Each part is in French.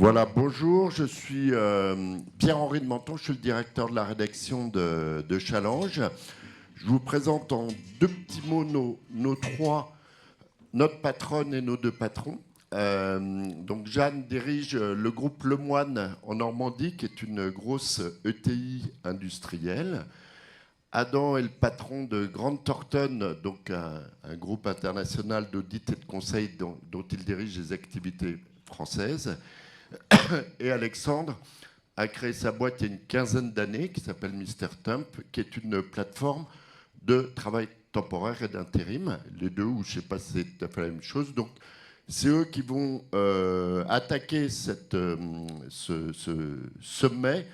Voilà, bonjour, je suis Pierre-Henri de Menton, je suis le directeur de la rédaction de Challenge. Je vous présente en deux petits mots nos trois, notre patronne et nos deux patrons. Donc Jeanne dirige le groupe Lemoine en Normandie, qui est une grosse ETI industrielle. Adam est le patron de Grant Thornton, donc un groupe international d'audit et de conseil dont il dirige les activités françaises. Et Alexandre a créé sa boîte il y a une quinzaine d'années qui s'appelle Mr. Temp, qui est une plateforme de travail temporaire et d'intérim. Les deux, ou je ne sais pas si c'est tout à fait la même chose. Donc, c'est eux qui vont attaquer ce sommet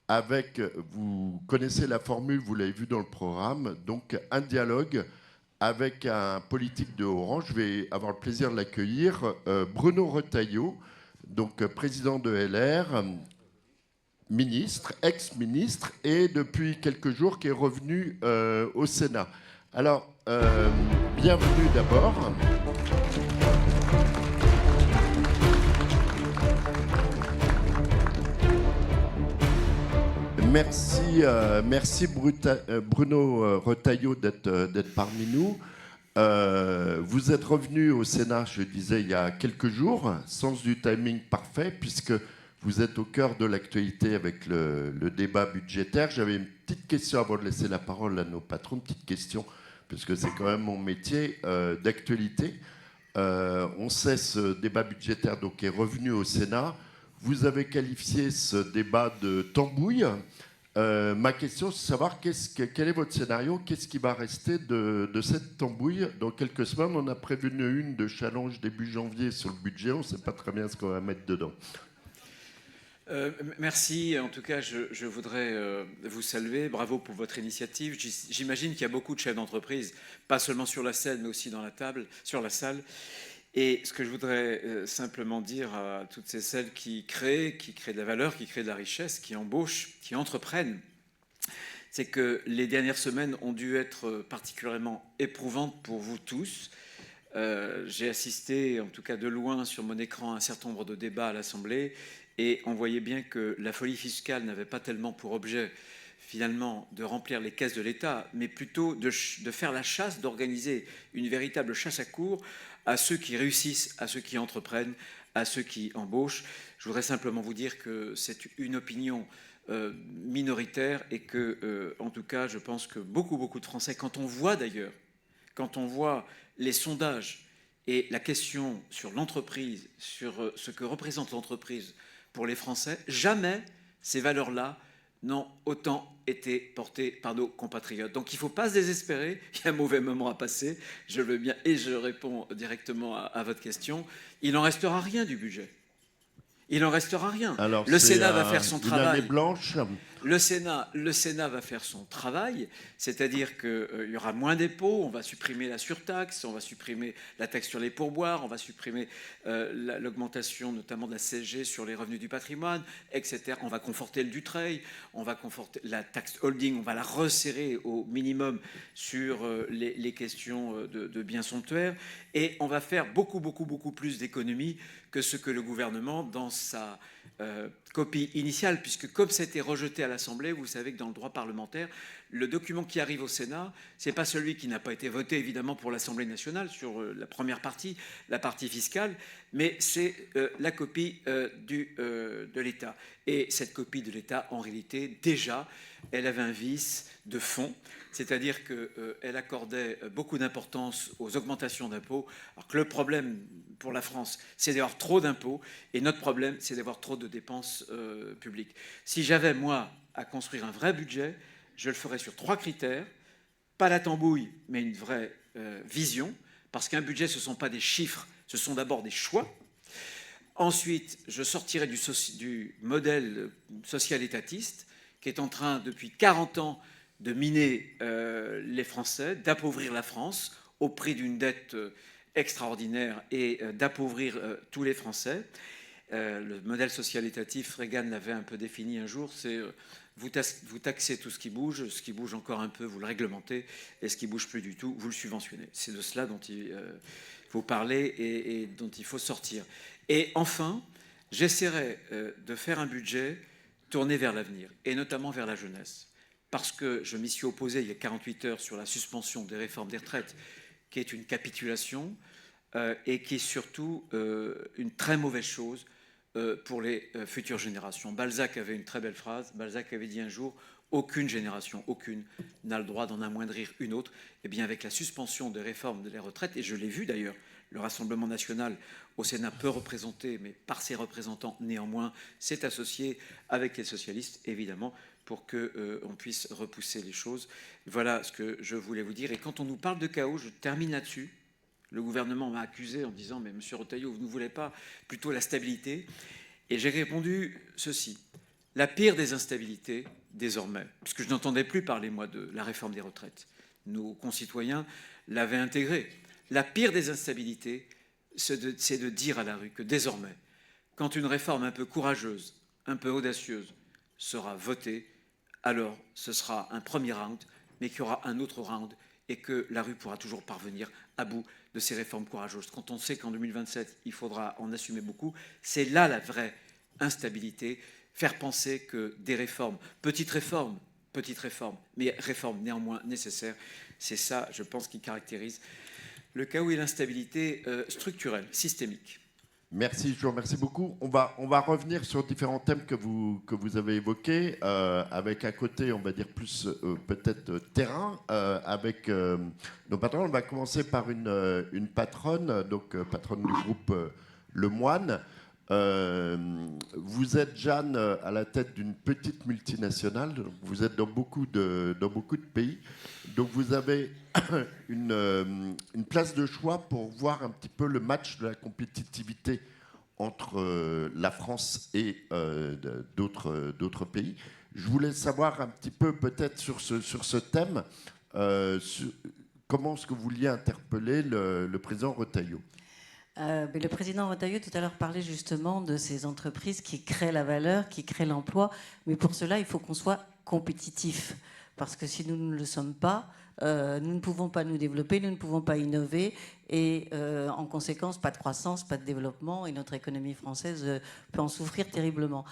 avec, vous connaissez la formule, vous l'avez vu dans le programme, donc un dialogue avec un politique de Orange. Je vais avoir le plaisir de l'accueillir, Bruno Retailleau, donc président de LR, ministre, ex-ministre, et depuis quelques jours qui est revenu au Sénat. Alors, bienvenue d'abord. Merci Bruno Retailleau d'être parmi nous. Vous êtes revenu au Sénat, je disais, il y a quelques jours, sens du timing parfait, puisque vous êtes au cœur de l'actualité avec le débat budgétaire. J'avais une petite question avant de laisser la parole à nos patrons, une petite question, puisque c'est quand même mon métier d'actualité. On sait ce débat budgétaire donc, est revenu au Sénat. Vous avez qualifié ce débat de tambouille. Ma question, c'est de savoir quel est votre scénario, qu'est-ce qui va rester de cette tambouille. Dans quelques semaines, on a prévenu une de Challenge début janvier sur le budget, on ne sait pas très bien ce qu'on va mettre dedans. Merci. En tout cas, je voudrais vous saluer. Bravo pour votre initiative. J'imagine qu'il y a beaucoup de chefs d'entreprise, pas seulement sur la scène, mais aussi dans la table, sur la salle. Et ce que je voudrais simplement dire à toutes celles qui créent de la valeur, qui créent de la richesse, qui embauchent, qui entreprennent, c'est que les dernières semaines ont dû être particulièrement éprouvantes pour vous tous. J'ai assisté, en tout cas de loin, sur mon écran, à un certain nombre de débats à l'Assemblée, et on voyait bien que la folie fiscale n'avait pas tellement pour objet, finalement, de remplir les caisses de l'État, mais plutôt de faire la chasse, d'organiser une véritable chasse à courre à ceux qui réussissent, à ceux qui entreprennent, à ceux qui embauchent. Je voudrais simplement vous dire que c'est une opinion minoritaire et que, en tout cas, je pense que beaucoup de Français, quand on voit les sondages et la question sur l'entreprise, sur ce que représente l'entreprise pour les Français, jamais ces valeurs-là n'ont autant été portées par nos compatriotes. Donc il ne faut pas se désespérer, il y a un mauvais moment à passer, je le veux bien, et je réponds directement à votre question. Il n'en restera rien du budget. Il n'en restera rien. Alors, le Sénat va faire son travail. Une année blanche. Le Sénat va faire son travail, c'est-à-dire qu'il y aura moins d'impôts, on va supprimer la surtaxe, on va supprimer la taxe sur les pourboires, on va supprimer l'augmentation notamment de la CSG sur les revenus du patrimoine, etc. On va conforter le Dutreil, on va conforter la taxe holding, on va la resserrer au minimum sur les questions de biens somptuaires, et on va faire beaucoup plus d'économies que ce que le gouvernement, dans sa copie initiale, puisque comme ça a été rejeté à l'Assemblée, vous savez que dans le droit parlementaire, le document qui arrive au Sénat, ce n'est pas celui qui n'a pas été voté évidemment pour l'Assemblée nationale sur la première partie, la partie fiscale, mais c'est la copie de l'État. Et cette copie de l'État, en réalité, déjà, elle avait un vice de fond, c'est-à-dire qu'elle accordait beaucoup d'importance aux augmentations d'impôts, alors que le problème pour la France, c'est d'avoir trop d'impôts, et notre problème, c'est d'avoir trop de dépenses publiques. Si j'avais, moi, à construire un vrai budget, je le ferais sur 3 critères, pas la tambouille, mais une vraie vision, parce qu'un budget, ce ne sont pas des chiffres, ce sont d'abord des choix. Ensuite, je sortirais du modèle social-étatiste, qui est en train, depuis 40 ans, de miner les Français, d'appauvrir la France au prix d'une dette extraordinaire et d'appauvrir tous les Français. Le modèle social-étatif, Reagan l'avait un peu défini un jour, c'est vous taxez tout ce qui bouge encore un peu, vous le réglementez, et ce qui ne bouge plus du tout, vous le subventionnez. C'est de cela dont il faut parler et dont il faut sortir. Et enfin, j'essaierai de faire un budget tourné vers l'avenir, et notamment vers la jeunesse. Parce que je m'y suis opposé il y a 48 heures sur la suspension des réformes des retraites, qui est une capitulation et qui est surtout une très mauvaise chose pour les futures générations. Balzac avait une très belle phrase. Balzac avait dit un jour: aucune génération, aucune, n'a le droit d'en amoindrir une autre. Et bien avec la suspension des réformes des retraites, et je l'ai vu d'ailleurs, le Rassemblement national au Sénat peu représenté, mais par ses représentants néanmoins, s'est associé avec les socialistes, évidemment, pour qu'on puisse repousser les choses. Voilà ce que je voulais vous dire. Et quand on nous parle de chaos, je termine là-dessus. Le gouvernement m'a accusé en disant: mais monsieur Retailleau, vous ne voulez pas plutôt la stabilité? Et j'ai répondu ceci: la pire des instabilités, désormais, puisque je n'entendais plus parler, moi, de la réforme des retraites, nos concitoyens l'avaient intégré, la pire des instabilités, c'est de dire à la rue que désormais, quand une réforme un peu courageuse, un peu audacieuse sera votée, alors ce sera un premier round, mais qu'il y aura un autre round et que la rue pourra toujours parvenir à bout de ces réformes courageuses. Quand on sait qu'en 2027, il faudra en assumer beaucoup, c'est là la vraie instabilité. Faire penser que des réformes, petites réformes, mais réformes néanmoins nécessaires, c'est ça, je pense, qui caractérise le chaos et l'instabilité structurelle, systémique. Merci, je vous remercie beaucoup. On va revenir sur différents thèmes que vous avez évoqués, avec à côté, on va dire plus peut-être terrain, avec nos patrons. On va commencer par une patronne, donc patronne du groupe Le Moine. Vous êtes, Jeanne, à la tête d'une petite multinationale. Vous êtes dans beaucoup de pays. Donc vous avez une place de choix pour voir un petit peu le match de la compétitivité entre la France et d'autres pays. Je voulais savoir un petit peu peut-être sur ce thème, comment est-ce que vous vouliez interpeller le président Retailleau. Mais le président Retailleau tout à l'heure parlait justement de ces entreprises qui créent la valeur, qui créent l'emploi. Mais pour cela, il faut qu'on soit compétitif. Parce que si nous ne le sommes pas, nous ne pouvons pas nous développer, nous ne pouvons pas innover. Et en conséquence, pas de croissance, pas de développement. Et notre économie française peut en souffrir terriblement.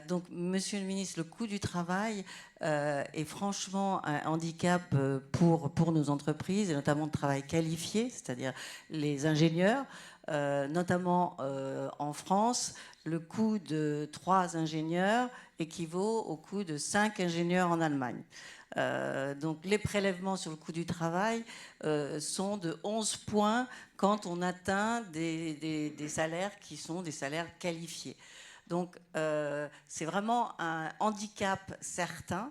Donc, monsieur le ministre, le coût du travail est franchement un handicap pour nos entreprises, et notamment de travail qualifié, c'est-à-dire les ingénieurs. Notamment en France, le coût de 3 ingénieurs équivaut au coût de 5 ingénieurs en Allemagne. Donc les prélèvements sur le coût du travail sont de 11 points quand on atteint des salaires qui sont des salaires qualifiés. Donc c'est vraiment un handicap certain,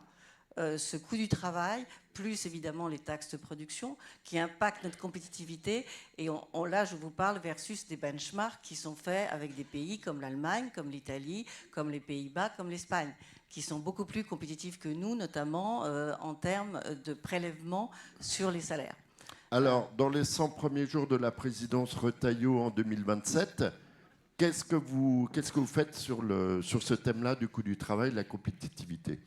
ce coût du travail, plus évidemment les taxes de production, qui impactent notre compétitivité. Et là, je vous parle versus des benchmarks qui sont faits avec des pays comme l'Allemagne, comme l'Italie, comme les Pays-Bas, comme l'Espagne, qui sont beaucoup plus compétitifs que nous, notamment en termes de prélèvement sur les salaires. Alors, dans les 100 premiers jours de la présidence Retailleau en 2027, qu'est-ce que vous faites sur ce thème-là du coût du travail, de la compétitivité ?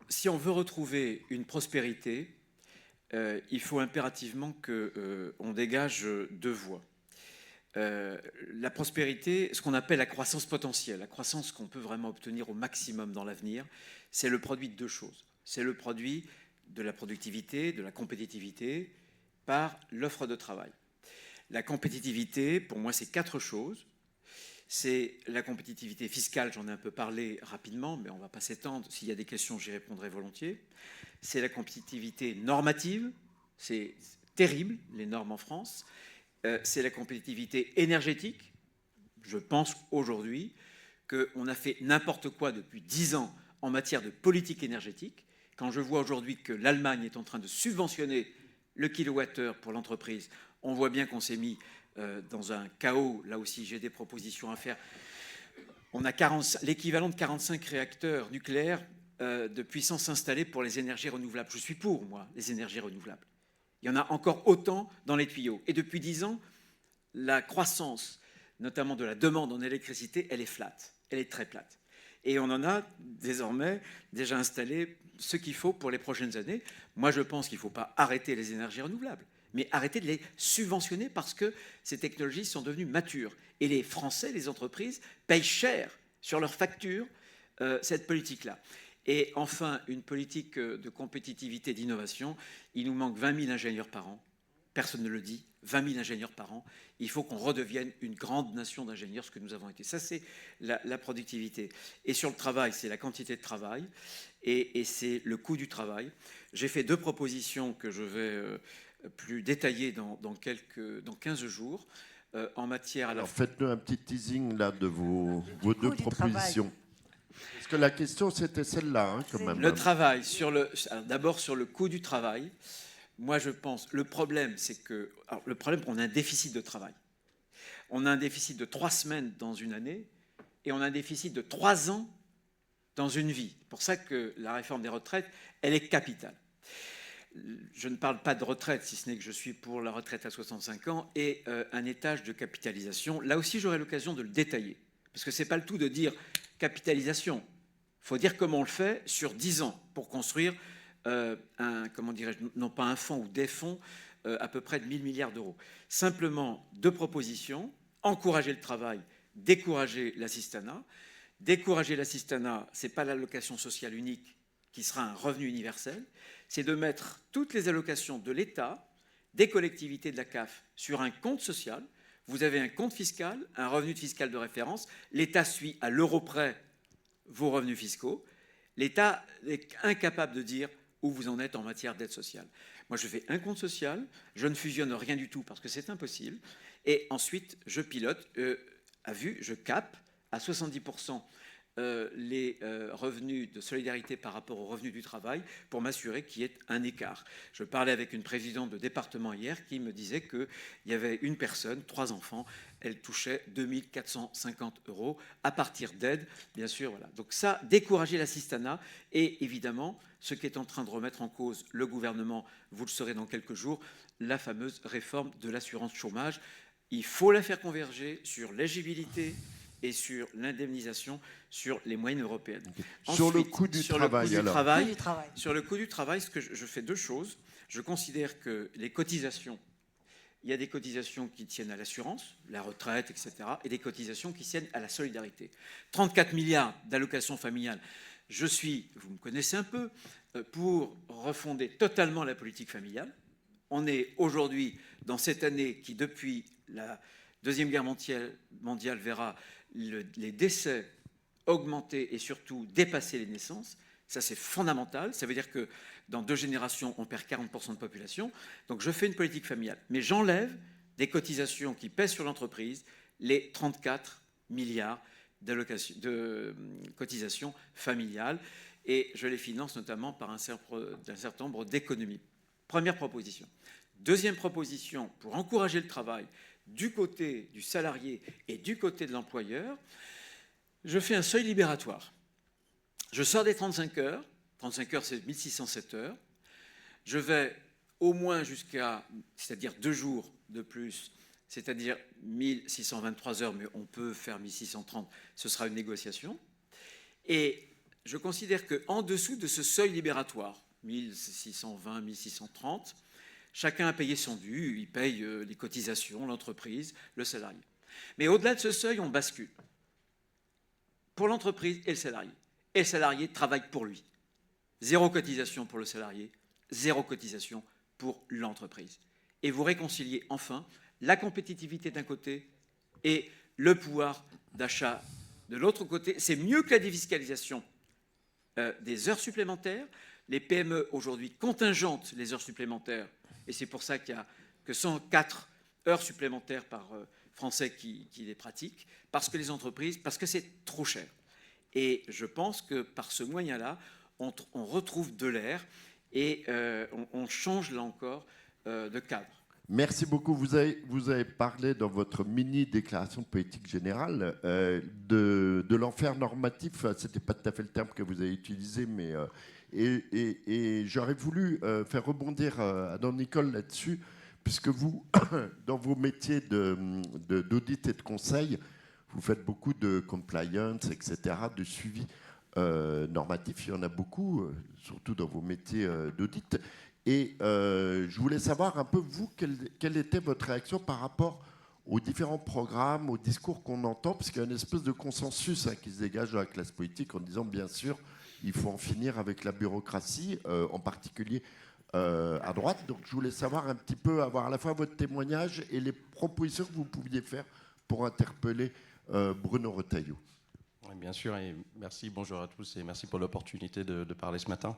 Si on veut retrouver une prospérité, il faut impérativement qu'on dégage 2 voies. La prospérité, ce qu'on appelle la croissance potentielle, la croissance qu'on peut vraiment obtenir au maximum dans l'avenir, c'est le produit de 2 choses. C'est le produit de la productivité, de la compétitivité par l'offre de travail. La compétitivité, pour moi, c'est 4 choses. C'est la compétitivité fiscale, j'en ai un peu parlé rapidement, mais on ne va pas s'étendre. S'il y a des questions, j'y répondrai volontiers. C'est la compétitivité normative, c'est terrible, les normes en France. C'est la compétitivité énergétique. Je pense aujourd'hui qu'on a fait n'importe quoi depuis 10 ans en matière de politique énergétique. Quand je vois aujourd'hui que l'Allemagne est en train de subventionner le kilowattheure pour l'entreprise, on voit bien qu'on s'est mis dans un chaos. Là aussi, j'ai des propositions à faire. On a l'équivalent de 45 réacteurs nucléaires de puissance installée pour les énergies renouvelables. Je suis pour, moi, les énergies renouvelables. Il y en a encore autant dans les tuyaux. Et depuis 10 ans, la croissance, notamment de la demande en électricité, elle est flat. Elle est très plate. Et on en a désormais déjà installé ce qu'il faut pour les prochaines années. Moi, je pense qu'il ne faut pas arrêter les énergies renouvelables. mais arrêter de les subventionner parce que ces technologies sont devenues matures. Et les Français, les entreprises, payent cher sur leurs factures cette politique-là. Et enfin, une politique de compétitivité et d'innovation. Il nous manque 20 000 ingénieurs par an. Personne ne le dit. 20 000 ingénieurs par an. Il faut qu'on redevienne une grande nation d'ingénieurs, ce que nous avons été. Ça, c'est la productivité. Et sur le travail, c'est la quantité de travail et c'est le coût du travail. J'ai fait 2 propositions que je vais plus détailler dans 15 jours en matière... Alors faites-nous un petit teasing là de vos 2 propositions. Parce que la question c'était celle-là hein, quand même. Le travail, d'abord sur le coût du travail, moi je pense, le problème c'est que... le problème, on a un déficit de travail. On a un déficit de 3 semaines dans une année et on a un déficit de 3 ans dans une vie. C'est pour ça que la réforme des retraites, elle est capitale. Je ne parle pas de retraite, si ce n'est que je suis pour la retraite à 65 ans et un étage de capitalisation. Là aussi, j'aurai l'occasion de le détailler. Parce que ce n'est pas le tout de dire capitalisation. Il faut dire comment on le fait sur 10 ans pour construire comment dirais-je, non pas un fonds ou des fonds à peu près de 1 000 milliards d'euros. Simplement 2 propositions. Encourager le travail, décourager l'assistanat. Décourager l'assistanat, ce n'est pas l'allocation sociale unique qui sera un revenu universel, c'est de mettre toutes les allocations de l'État, des collectivités de la CAF sur un compte social. Vous avez un compte fiscal, un revenu fiscal de référence. L'État suit à l'euro près vos revenus fiscaux. L'État est incapable de dire où vous en êtes en matière d'aide sociale. Moi, je fais un compte social, je ne fusionne rien du tout parce que c'est impossible. Et ensuite, je pilote, à vue, je capte à 70% les revenus de solidarité par rapport aux revenus du travail pour m'assurer qu'il y ait un écart. Je parlais avec une présidente de département hier qui me disait qu'il y avait une personne, 3 enfants, elle touchait 2 450 € à partir d'aide, bien sûr. Voilà. Donc ça, décourager l'assistanat et évidemment, ce qui est en train de remettre en cause le gouvernement, vous le saurez dans quelques jours, la fameuse réforme de l'assurance chômage. Il faut la faire converger sur l'éligibilité et sur l'indemnisation sur les moyennes européennes. Sur le coût du travail, sur le coût du travail, ce que je fais 2 choses. Je considère que les cotisations, il y a des cotisations qui tiennent à l'assurance, la retraite, etc., et des cotisations qui tiennent à la solidarité. 34 milliards d'allocations familiales. Je suis, vous me connaissez un peu, pour refonder totalement la politique familiale. On est aujourd'hui dans cette année qui, depuis la Deuxième Guerre mondiale, verra les décès augmenter et surtout dépasser les naissances. Ça, c'est fondamental. Ça veut dire que dans 2 générations, on perd 40% de population. Donc, je fais une politique familiale. Mais j'enlève des cotisations qui pèsent sur l'entreprise, les 34 milliards de cotisations familiales. Et je les finance notamment par un certain nombre d'économies. Première proposition. Deuxième proposition, pour encourager le travail du côté du salarié et du côté de l'employeur, je fais un seuil libératoire. Je sors des 35 heures. 35 heures, c'est 1607 heures. Je vais au moins jusqu'à, c'est-à-dire 2 jours de plus, c'est-à-dire 1623 heures, mais on peut faire 1630, ce sera une négociation. Et je considère qu'en dessous de ce seuil libératoire, 1620, 1630, chacun a payé son dû, il paye les cotisations, l'entreprise, le salarié. Mais au-delà de ce seuil, on bascule. Pour l'entreprise et le salarié. Et le salarié travaille pour lui. 0 cotisation pour le salarié, 0 cotisation pour l'entreprise. Et vous réconciliez enfin la compétitivité d'un côté et le pouvoir d'achat de l'autre côté. C'est mieux que la défiscalisation des heures supplémentaires. Les PME aujourd'hui contingentent les heures supplémentaires et c'est pour ça qu'il n'y a que 104 heures supplémentaires par Français qui les pratiquent, parce que les entreprises, parce que c'est trop cher. Et je pense que par ce moyen-là, on retrouve de l'air et on change là encore de cadre. Merci beaucoup. Vous avez parlé dans votre mini-déclaration de politique générale de l'enfer normatif. Ce n'était pas tout à fait le terme que vous avez utilisé, mais et j'aurais voulu faire rebondir Adam Nicole là-dessus, puisque vous, dans vos métiers d'audit et de conseil, vous faites beaucoup de compliance, etc., de suivi normatif. Il y en a beaucoup, surtout dans vos métiers d'audit. Et je voulais savoir un peu, vous, quelle était votre réaction par rapport aux différents programmes, aux discours qu'on entend, parce qu'il y a une espèce de consensus qui se dégage dans la classe politique en disant, bien sûr, il faut en finir avec la bureaucratie, en particulier à droite. Donc je voulais savoir un petit peu, avoir à la fois votre témoignage et les propositions que vous pouviez faire pour interpeller Bruno Retailleau. Oui, bien sûr, et merci, bonjour à tous, et merci pour l'opportunité de parler ce matin.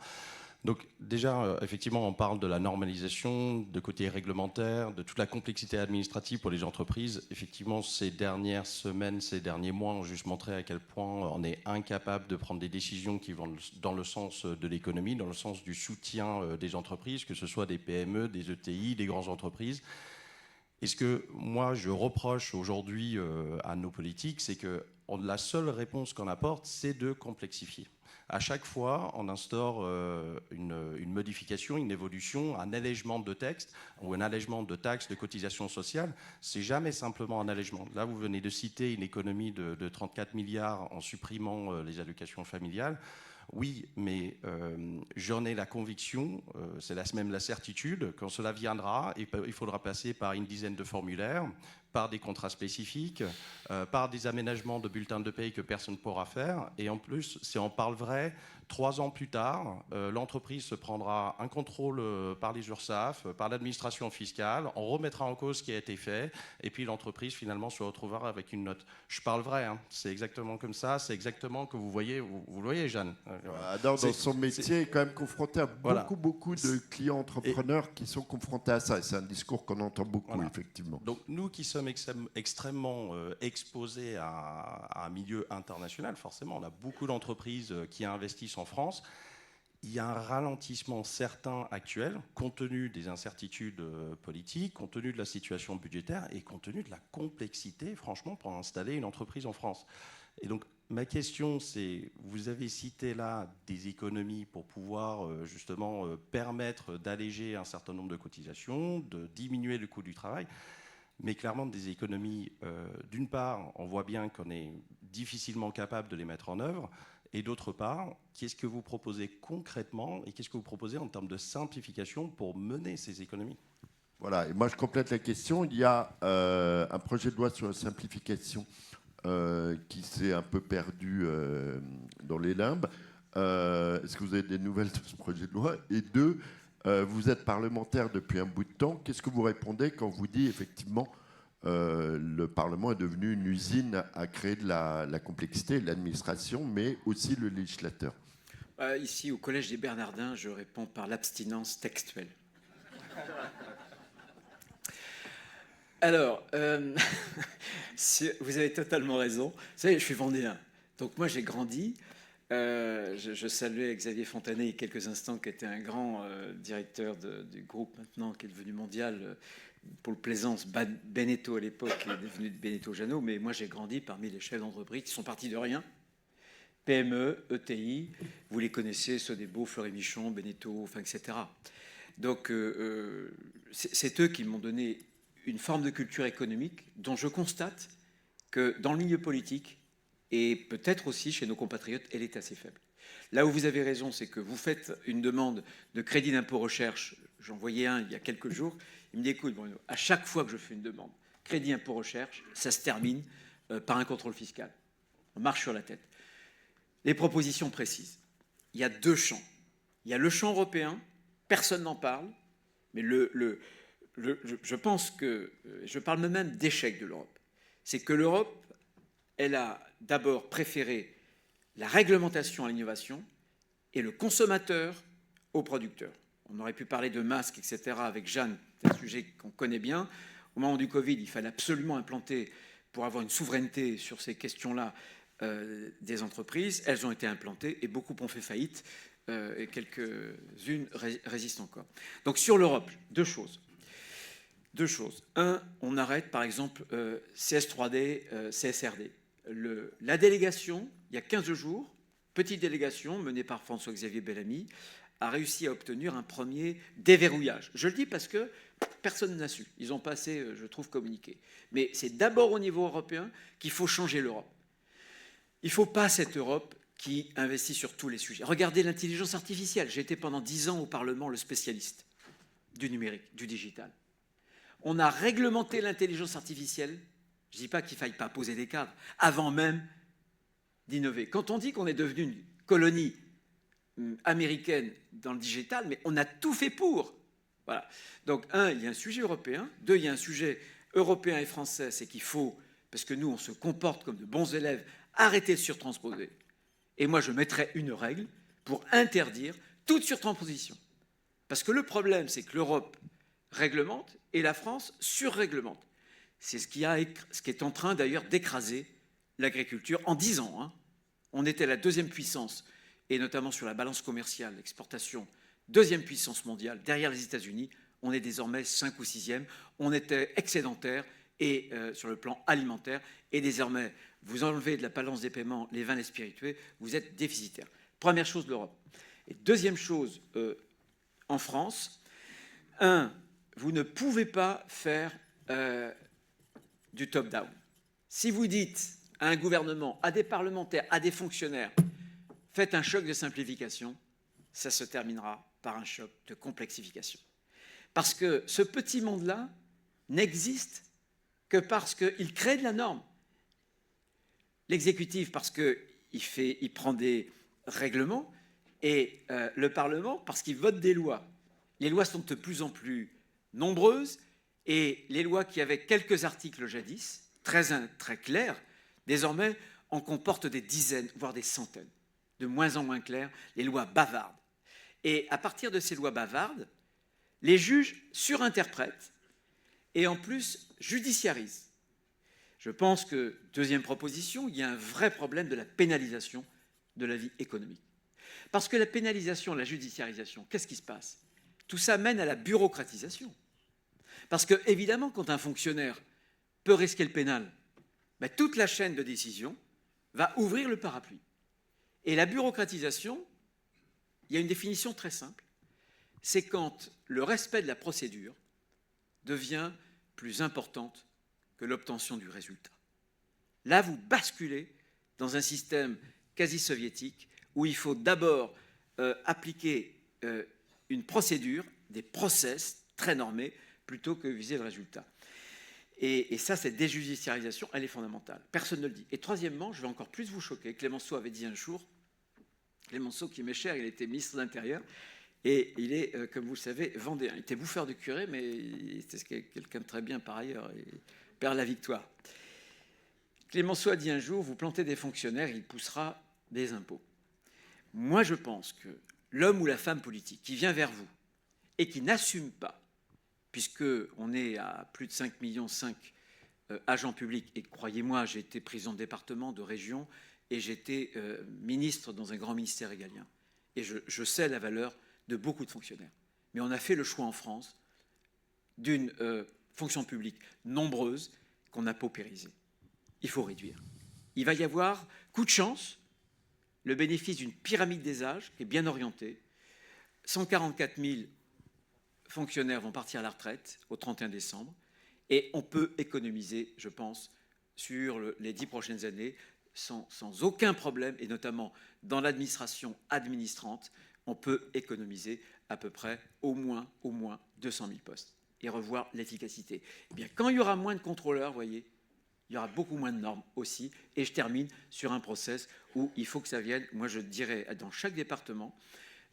Donc déjà, effectivement, on parle de la normalisation, de côté réglementaire, de toute la complexité administrative pour les entreprises. Effectivement, ces dernières semaines, ces derniers mois ont juste montré à quel point on est incapable de prendre des décisions qui vont dans le sens de l'économie, dans le sens du soutien des entreprises, que ce soit des PME, des ETI, des grandes entreprises. Et ce que moi, je reproche aujourd'hui à nos politiques, c'est que la seule réponse qu'on apporte, c'est de complexifier. À chaque fois, on instaure une modification, une évolution, un allègement de texte ou un allègement de taxes, de cotisations sociales. C'est jamais simplement un allègement. Là, vous venez de citer une économie de 34 milliards en supprimant les allocations familiales. Oui, mais j'en ai la conviction, c'est même la certitude, quand cela viendra, il faudra passer par une dizaine de formulaires, par des contrats spécifiques, par des aménagements de bulletins de paye que personne ne pourra faire. Et en plus, si on parle vrai, 3 ans plus tard, l'entreprise se prendra un contrôle par les URSSAF, par l'administration fiscale, on remettra en cause ce qui a été fait, et puis l'entreprise finalement se retrouvera avec une note. Je parle vrai, hein. C'est exactement comme ça, c'est exactement que vous voyez, vous le voyez, Jeanne. Dans son métier, il est quand même confronté à voilà. beaucoup de clients entrepreneurs qui sont confrontés à ça. Et c'est un discours qu'on entend beaucoup, voilà. Effectivement. Donc nous qui sommes extrêmement exposés à un milieu international, forcément, on a beaucoup d'entreprises qui investissent en France. Il y a un ralentissement certain actuel, compte tenu des incertitudes politiques, compte tenu de la situation budgétaire et compte tenu de la complexité, franchement, pour installer une entreprise en France. Et donc, ma question, c'est, vous avez cité là des économies pour pouvoir justement permettre d'alléger un certain nombre de cotisations, de diminuer le coût du travail, mais clairement des économies, d'une part, on voit bien qu'on est difficilement capable de les mettre en œuvre, et d'autre part, qu'est-ce que vous proposez concrètement et qu'est-ce que vous proposez en termes de simplification pour mener ces économies ? Voilà, et moi je complète la question. Il y a un projet de loi sur la simplification qui s'est un peu perdu dans les limbes. Est-ce que vous avez des nouvelles de ce projet de loi ? Et deux, vous êtes parlementaire depuis un bout de temps. Qu'est-ce que vous répondez quand vous dit effectivement le Parlement est devenu une usine à créer de la complexité, de l'administration, mais aussi le législateur? Ici, au Collège des Bernardins, je réponds par l'abstinence textuelle. Alors, vous avez totalement raison. Vous savez, je suis vendéen. Donc moi, j'ai grandi. Je saluais Xavier Fontanet il y a quelques instants, qui était un grand directeur du groupe maintenant, qui est devenu mondial, pour le plaisance, Beneteau à l'époque, qui est devenu Beneteau Janot. Mais moi, j'ai grandi parmi les chefs d'entreprise qui sont partis de rien. PME, ETI, vous les connaissez, Sodebo, Fleury-Michon, Beneteau, enfin, etc. Donc, c'est eux qui m'ont donné une forme de culture économique dont je constate que dans le milieu politique, et peut-être aussi chez nos compatriotes, elle est assez faible. Là où vous avez raison, c'est que vous faites une demande de crédit d'impôt recherche. J'en voyais un il y a quelques jours. Il me dit, écoute, Bruno, à chaque fois que je fais une demande, crédit impôt recherche, ça se termine par un contrôle fiscal. On marche sur la tête. Les propositions précises. Il y a 2 champs. Il y a le champ européen, personne n'en parle, mais je pense que, je parle même d'échec de l'Europe. C'est que l'Europe, elle a d'abord préféré la réglementation à l'innovation et le consommateur au producteur. On aurait pu parler de masques, etc. avec Jeanne, c'est un sujet qu'on connaît bien. Au moment du Covid, il fallait absolument implanter, pour avoir une souveraineté sur ces questions-là, des entreprises. Elles ont été implantées et beaucoup ont fait faillite et quelques-unes résistent encore. Donc sur l'Europe, 2 choses. 2 choses. 1, on arrête par exemple CS3D, CSRD. La délégation, il y a 15 jours, petite délégation menée par François-Xavier Bellamy, a réussi à obtenir un premier déverrouillage. Je le dis parce que personne n'a su. Ils ont pas assez, je trouve, communiqué. Mais c'est d'abord au niveau européen qu'il faut changer l'Europe. Il ne faut pas cette Europe qui investit sur tous les sujets. Regardez l'intelligence artificielle. J'ai été pendant 10 ans au Parlement le spécialiste. du numérique, du digital. On a réglementé l'intelligence artificielle. Je ne dis pas qu'il ne faille pas poser des cadres, avant même d'innover. Quand on dit qu'on est devenu une colonie américaine dans le digital, mais on a tout fait pour. Voilà. Donc, un, il y a un sujet européen. Deux, il y a un sujet européen et français, c'est qu'il faut, parce que nous, on se comporte comme de bons élèves, arrêter de surtransposer. Et moi, je mettrais une règle pour interdire toute surtransposition. Parce que le problème, c'est que l'Europe réglemente et la France surréglemente. C'est ce qui est en train d'ailleurs d'écraser l'agriculture en 10 ans. Hein. On était la deuxième puissance, et notamment sur la balance commerciale, l'exportation, deuxième puissance mondiale, derrière les États-Unis. On est désormais 5 ou 6e. On était excédentaire et, sur le plan alimentaire. Et désormais, vous enlevez de la balance des paiements les vins, les spiritueux, vous êtes déficitaire. Première chose de l'Europe. Et deuxième chose, en France, vous ne pouvez pas faire du top-down. Si vous dites à un gouvernement, à des parlementaires, à des fonctionnaires, faites un choc de simplification, ça se terminera par un choc de complexification. Parce que ce petit monde-là n'existe que parce qu'il crée de la norme. L'exécutif, parce qu'il prend des règlements, et le Parlement, parce qu'il vote des lois. Les lois sont de plus en plus nombreuses, et les lois qui avaient quelques articles jadis, très clairs, désormais en comportent des dizaines, voire des centaines. De moins en moins claires, les lois bavardes. Et à partir de ces lois bavardes, les juges surinterprètent et en plus judiciarisent. Je pense que, deuxième proposition, il y a un vrai problème de la pénalisation de la vie économique. Parce que la pénalisation, la judiciarisation, qu'est-ce qui se passe? Tout ça mène à la bureaucratisation. Parce que, évidemment, quand un fonctionnaire peut risquer le pénal, ben, toute la chaîne de décision va ouvrir le parapluie. Et la bureaucratisation, il y a une définition très simple, c'est quand le respect de la procédure devient plus importante que l'obtention du résultat. Là, vous basculez dans un système quasi-soviétique où il faut d'abord appliquer une procédure, des process très normés, plutôt que viser le résultat. Et ça, cette déjudiciarisation, elle est fondamentale. Personne ne le dit. Et troisièmement, je vais encore plus vous choquer. Clémenceau avait dit un jour, Clémenceau qui m'est cher, il était ministre de l'Intérieur, et il est, comme vous le savez, vendéen. Il était bouffeur de curé, mais c'était quelqu'un de très bien par ailleurs, et perd la victoire. Clémenceau a dit un jour, vous plantez des fonctionnaires, il poussera des impôts. Moi, je pense que l'homme ou la femme politique qui vient vers vous et qui n'assume pas, puisqu'on est à plus de 5,5 millions agents publics, et croyez-moi, j'ai été président de département, de région, et j'étais ministre dans un grand ministère régalien. Et je sais la valeur de beaucoup de fonctionnaires. Mais on a fait le choix en France d'une fonction publique nombreuse qu'on a paupérisée. Il faut réduire. Il va y avoir, coup de chance, le bénéfice d'une pyramide des âges qui est bien orientée. 144 000 fonctionnaires vont partir à la retraite au 31 décembre et on peut économiser, je pense, sur les 10 prochaines années sans aucun problème, et notamment dans l'administration administrante, on peut économiser à peu près au moins 200 000 postes et revoir l'efficacité. Eh bien, quand il y aura moins de contrôleurs, vous voyez, il y aura beaucoup moins de normes aussi. Et je termine sur un process où il faut que ça vienne, moi je dirais, dans chaque département,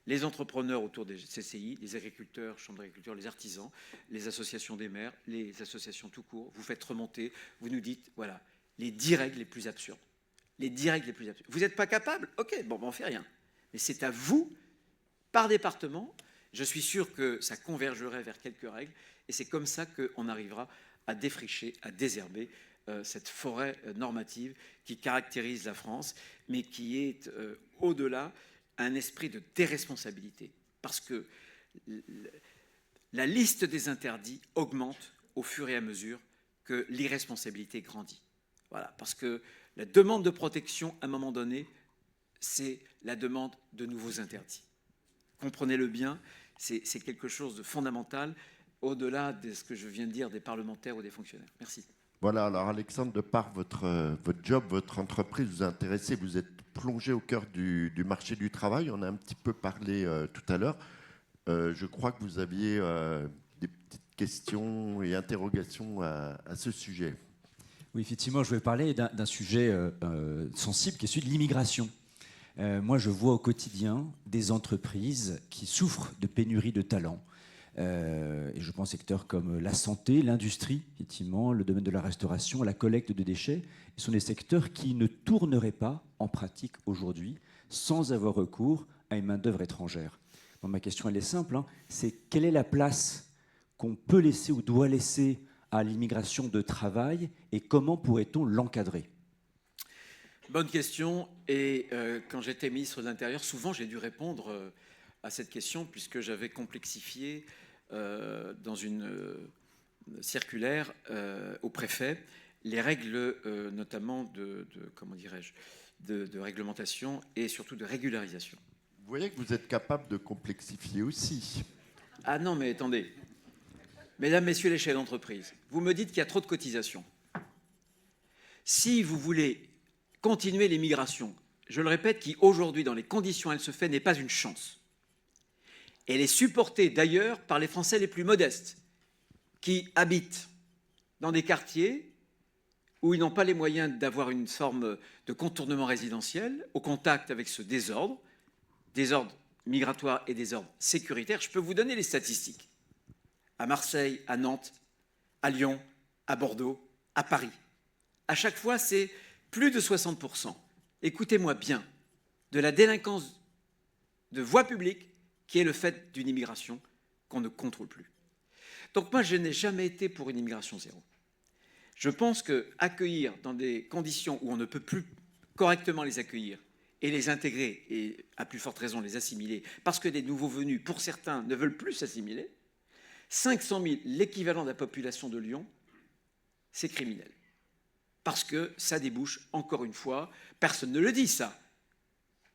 les entrepreneurs autour des CCI, les agriculteurs, chambres d'agriculture, les artisans, les associations des maires, les associations tout court, vous faites remonter, vous nous dites, voilà, les 10 règles les plus absurdes. Les 10 règles les plus absurdes. Vous n'êtes pas capable? Ok, bon, on ne fait rien. Mais c'est à vous, par département, je suis sûr que ça convergerait vers quelques règles, et c'est comme ça qu'on arrivera à défricher, à désherber cette forêt normative qui caractérise la France, mais qui est au-delà un esprit de déresponsabilité. Parce que la liste des interdits augmente au fur et à mesure que l'irresponsabilité grandit. Voilà, parce que la demande de protection, à un moment donné, c'est la demande de nouveaux interdits. Comprenez-le bien, c'est quelque chose de fondamental, au-delà de ce que je viens de dire des parlementaires ou des fonctionnaires. Merci. Voilà, alors Alexandre, de par votre job, votre entreprise, vous intéressez, vous êtes plongé au cœur du marché du travail, on a un petit peu parlé tout à l'heure. Je crois que vous aviez des petites questions et interrogations à ce sujet. Oui, effectivement, je vais parler d'un sujet sensible qui est celui de l'immigration. Moi, je vois au quotidien des entreprises qui souffrent de pénurie de talents. Et je pense secteurs comme la santé, l'industrie, effectivement, le domaine de la restauration, la collecte de déchets. Ce sont des secteurs qui ne tourneraient pas en pratique aujourd'hui sans avoir recours à une main-d'œuvre étrangère. Donc, ma question, elle est simple, hein, c'est quelle est la place qu'on peut laisser ou doit laisser à l'immigration de travail et comment pourrait-on l'encadrer? Bonne question. Et quand j'étais ministre de l'Intérieur, souvent j'ai dû répondre à cette question puisque j'avais complexifié dans une circulaire au préfet les règles notamment comment dirais-je, de réglementation et surtout de régularisation. Vous voyez que vous êtes capable de complexifier aussi. Ah non, mais attendez. Mesdames, Messieurs les chefs d'entreprise, vous me dites qu'il y a trop de cotisations. Si vous voulez continuer l'immigration, je le répète, qui aujourd'hui, dans les conditions où elle se fait, n'est pas une chance. Elle est supportée d'ailleurs par les Français les plus modestes, qui habitent dans des quartiers où ils n'ont pas les moyens d'avoir une forme de contournement résidentiel, au contact avec ce désordre migratoire et désordre sécuritaire. Je peux vous donner les statistiques. À Marseille, à Nantes, à Lyon, à Bordeaux, à Paris. À chaque fois, c'est plus de 60%. Écoutez-moi bien, de la délinquance de voie publique qui est le fait d'une immigration qu'on ne contrôle plus. Donc moi, je n'ai jamais été pour une immigration zéro. Je pense qu'accueillir dans des conditions où on ne peut plus correctement les accueillir et les intégrer, et à plus forte raison les assimiler, parce que des nouveaux venus, pour certains, ne veulent plus s'assimiler, 500 000, l'équivalent de la population de Lyon, c'est criminel. Parce que ça débouche, encore une fois, personne ne le dit ça.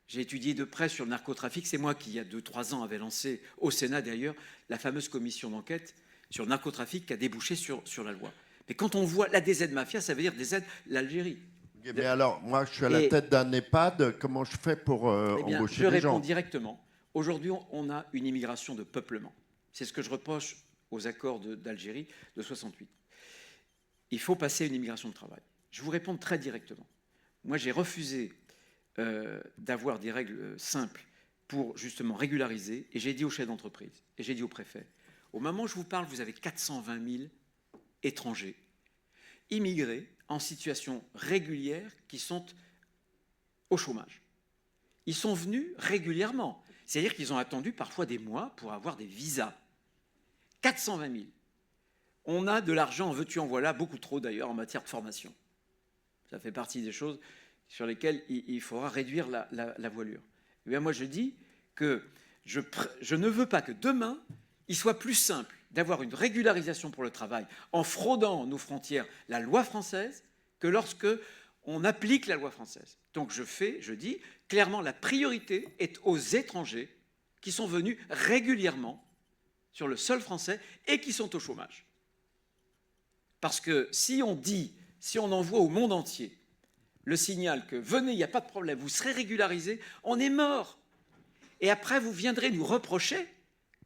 J'ai étudié de près sur le narcotrafic, c'est moi qui, il y a 2-3 ans, avais lancé, au Sénat d'ailleurs, la fameuse commission d'enquête sur le narcotrafic qui a débouché sur la loi. Mais quand on voit la DZ Mafia, ça veut dire DZ l'Algérie. Mais alors, moi, je suis à la tête d'un EHPAD, comment je fais pour embaucher des gens? Je réponds directement. Aujourd'hui, on a une immigration de peuplement. C'est ce que je reproche aux accords d'Algérie de 68. Il faut passer à une immigration de travail. Je vous réponds très directement. Moi, j'ai refusé d'avoir des règles simples pour justement régulariser, et j'ai dit aux chefs d'entreprise, et j'ai dit au préfet, au moment où je vous parle, vous avez 420 000 étrangers, immigrés en situation régulière qui sont au chômage. Ils sont venus régulièrement, c'est-à-dire qu'ils ont attendu parfois des mois pour avoir des visas. 420 000. On a de l'argent, en veux-tu, en voilà, beaucoup trop d'ailleurs en matière de formation. Ça fait partie des choses sur lesquelles il faudra réduire la voilure. Et bien moi je dis que je ne veux pas que demain, il soit plus simple d'avoir une régularisation pour le travail en fraudant nos frontières la loi française que lorsque on applique la loi française. Donc je dis clairement la priorité est aux étrangers qui sont venus régulièrement sur le sol français et qui sont au chômage. Parce que si on envoie au monde entier le signal que venez, il n'y a pas de problème, vous serez régularisés, on est mort. Et après, vous viendrez nous reprocher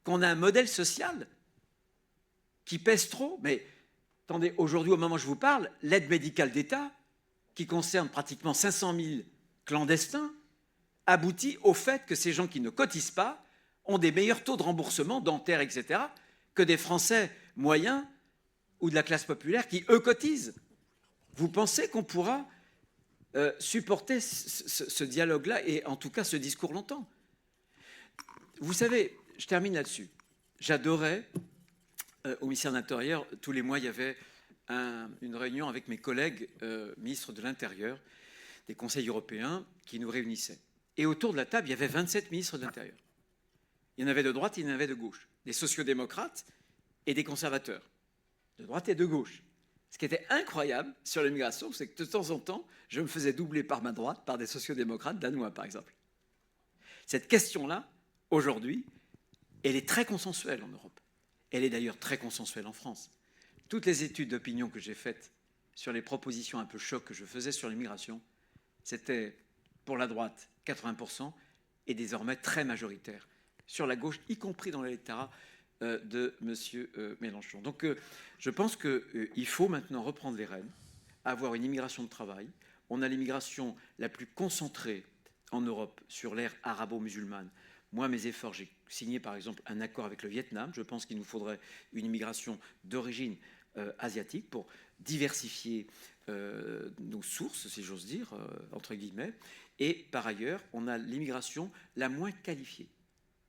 qu'on a un modèle social qui pèse trop. Mais attendez, aujourd'hui, au moment où je vous parle, l'aide médicale d'État, qui concerne pratiquement 500 000 clandestins, aboutit au fait que ces gens qui ne cotisent pas ont des meilleurs taux de remboursement dentaire, etc., que des Français moyens ou de la classe populaire qui, eux, cotisent. Vous pensez qu'on pourra supporter ce dialogue-là et en tout cas ce discours longtemps? Vous savez, je termine là-dessus. J'adorais, au ministère de l'Intérieur, tous les mois, il y avait une réunion avec mes collègues ministres de l'Intérieur, des conseils européens, qui nous réunissaient. Et autour de la table, il y avait 27 ministres de l'Intérieur. Il y en avait de droite, il y en avait de gauche. Des sociodémocrates et des conservateurs. De droite et de gauche. Ce qui était incroyable sur l'immigration, c'est que de temps en temps, je me faisais doubler par ma droite par des sociodémocrates danois, par exemple. Cette question-là, aujourd'hui, elle est très consensuelle en Europe. Elle est d'ailleurs très consensuelle en France. Toutes les études d'opinion que j'ai faites sur les propositions un peu choc que je faisais sur l'immigration, c'était pour la droite 80% et désormais très majoritaire sur la gauche, y compris dans l'électorat de M. Mélenchon. Donc je pense qu'il faut maintenant reprendre les rênes, avoir une immigration de travail. On a l'immigration la plus concentrée en Europe sur l'ère arabo-musulmane. Moi, mes efforts, j'ai signé par exemple un accord avec le Vietnam. Je pense qu'il nous faudrait une immigration d'origine asiatique pour diversifier nos sources, si j'ose dire, entre guillemets. Et par ailleurs, on a l'immigration la moins qualifiée.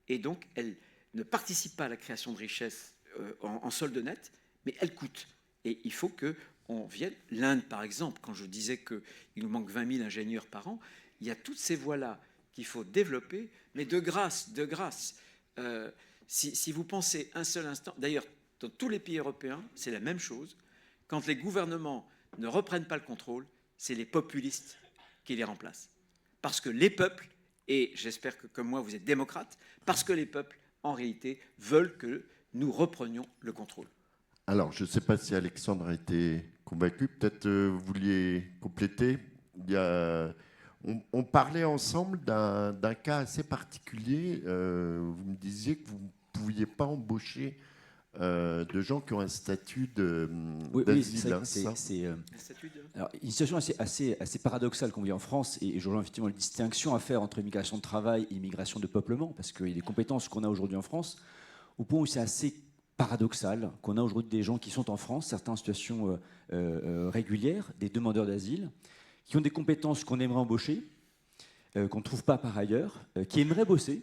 Et donc, elle ne participe pas à la création de richesses en solde net, mais elle coûte. Et il faut qu'on vienne. L'Inde, par exemple, quand je disais qu'il nous manque 20 000 ingénieurs par an, il y a toutes ces voies-là qu'il faut développer, mais de grâce. Si vous pensez un seul instant, d'ailleurs, dans tous les pays européens, c'est la même chose. Quand les gouvernements ne reprennent pas le contrôle, c'est les populistes qui les remplacent. Parce que les peuples, et j'espère que comme moi vous êtes démocrates, parce que les peuples, en réalité, veulent que nous reprenions le contrôle. Alors, je ne sais pas si Alexandre a été convaincu. Peut-être vous vouliez compléter. On parlait ensemble d'un cas assez particulier. Vous me disiez que vous ne pouviez pas embaucher de gens qui ont un statut d'asile. Alors, une situation assez paradoxale qu'on vit en France, et je rejoins effectivement la distinction à faire entre immigration de travail et immigration de peuplement, parce qu'il y a des compétences qu'on a aujourd'hui en France, au point où c'est assez paradoxal qu'on a aujourd'hui des gens qui sont en France, certains en situation régulière, des demandeurs d'asile, qui ont des compétences qu'on aimerait embaucher, qu'on ne trouve pas par ailleurs, qui aimeraient bosser,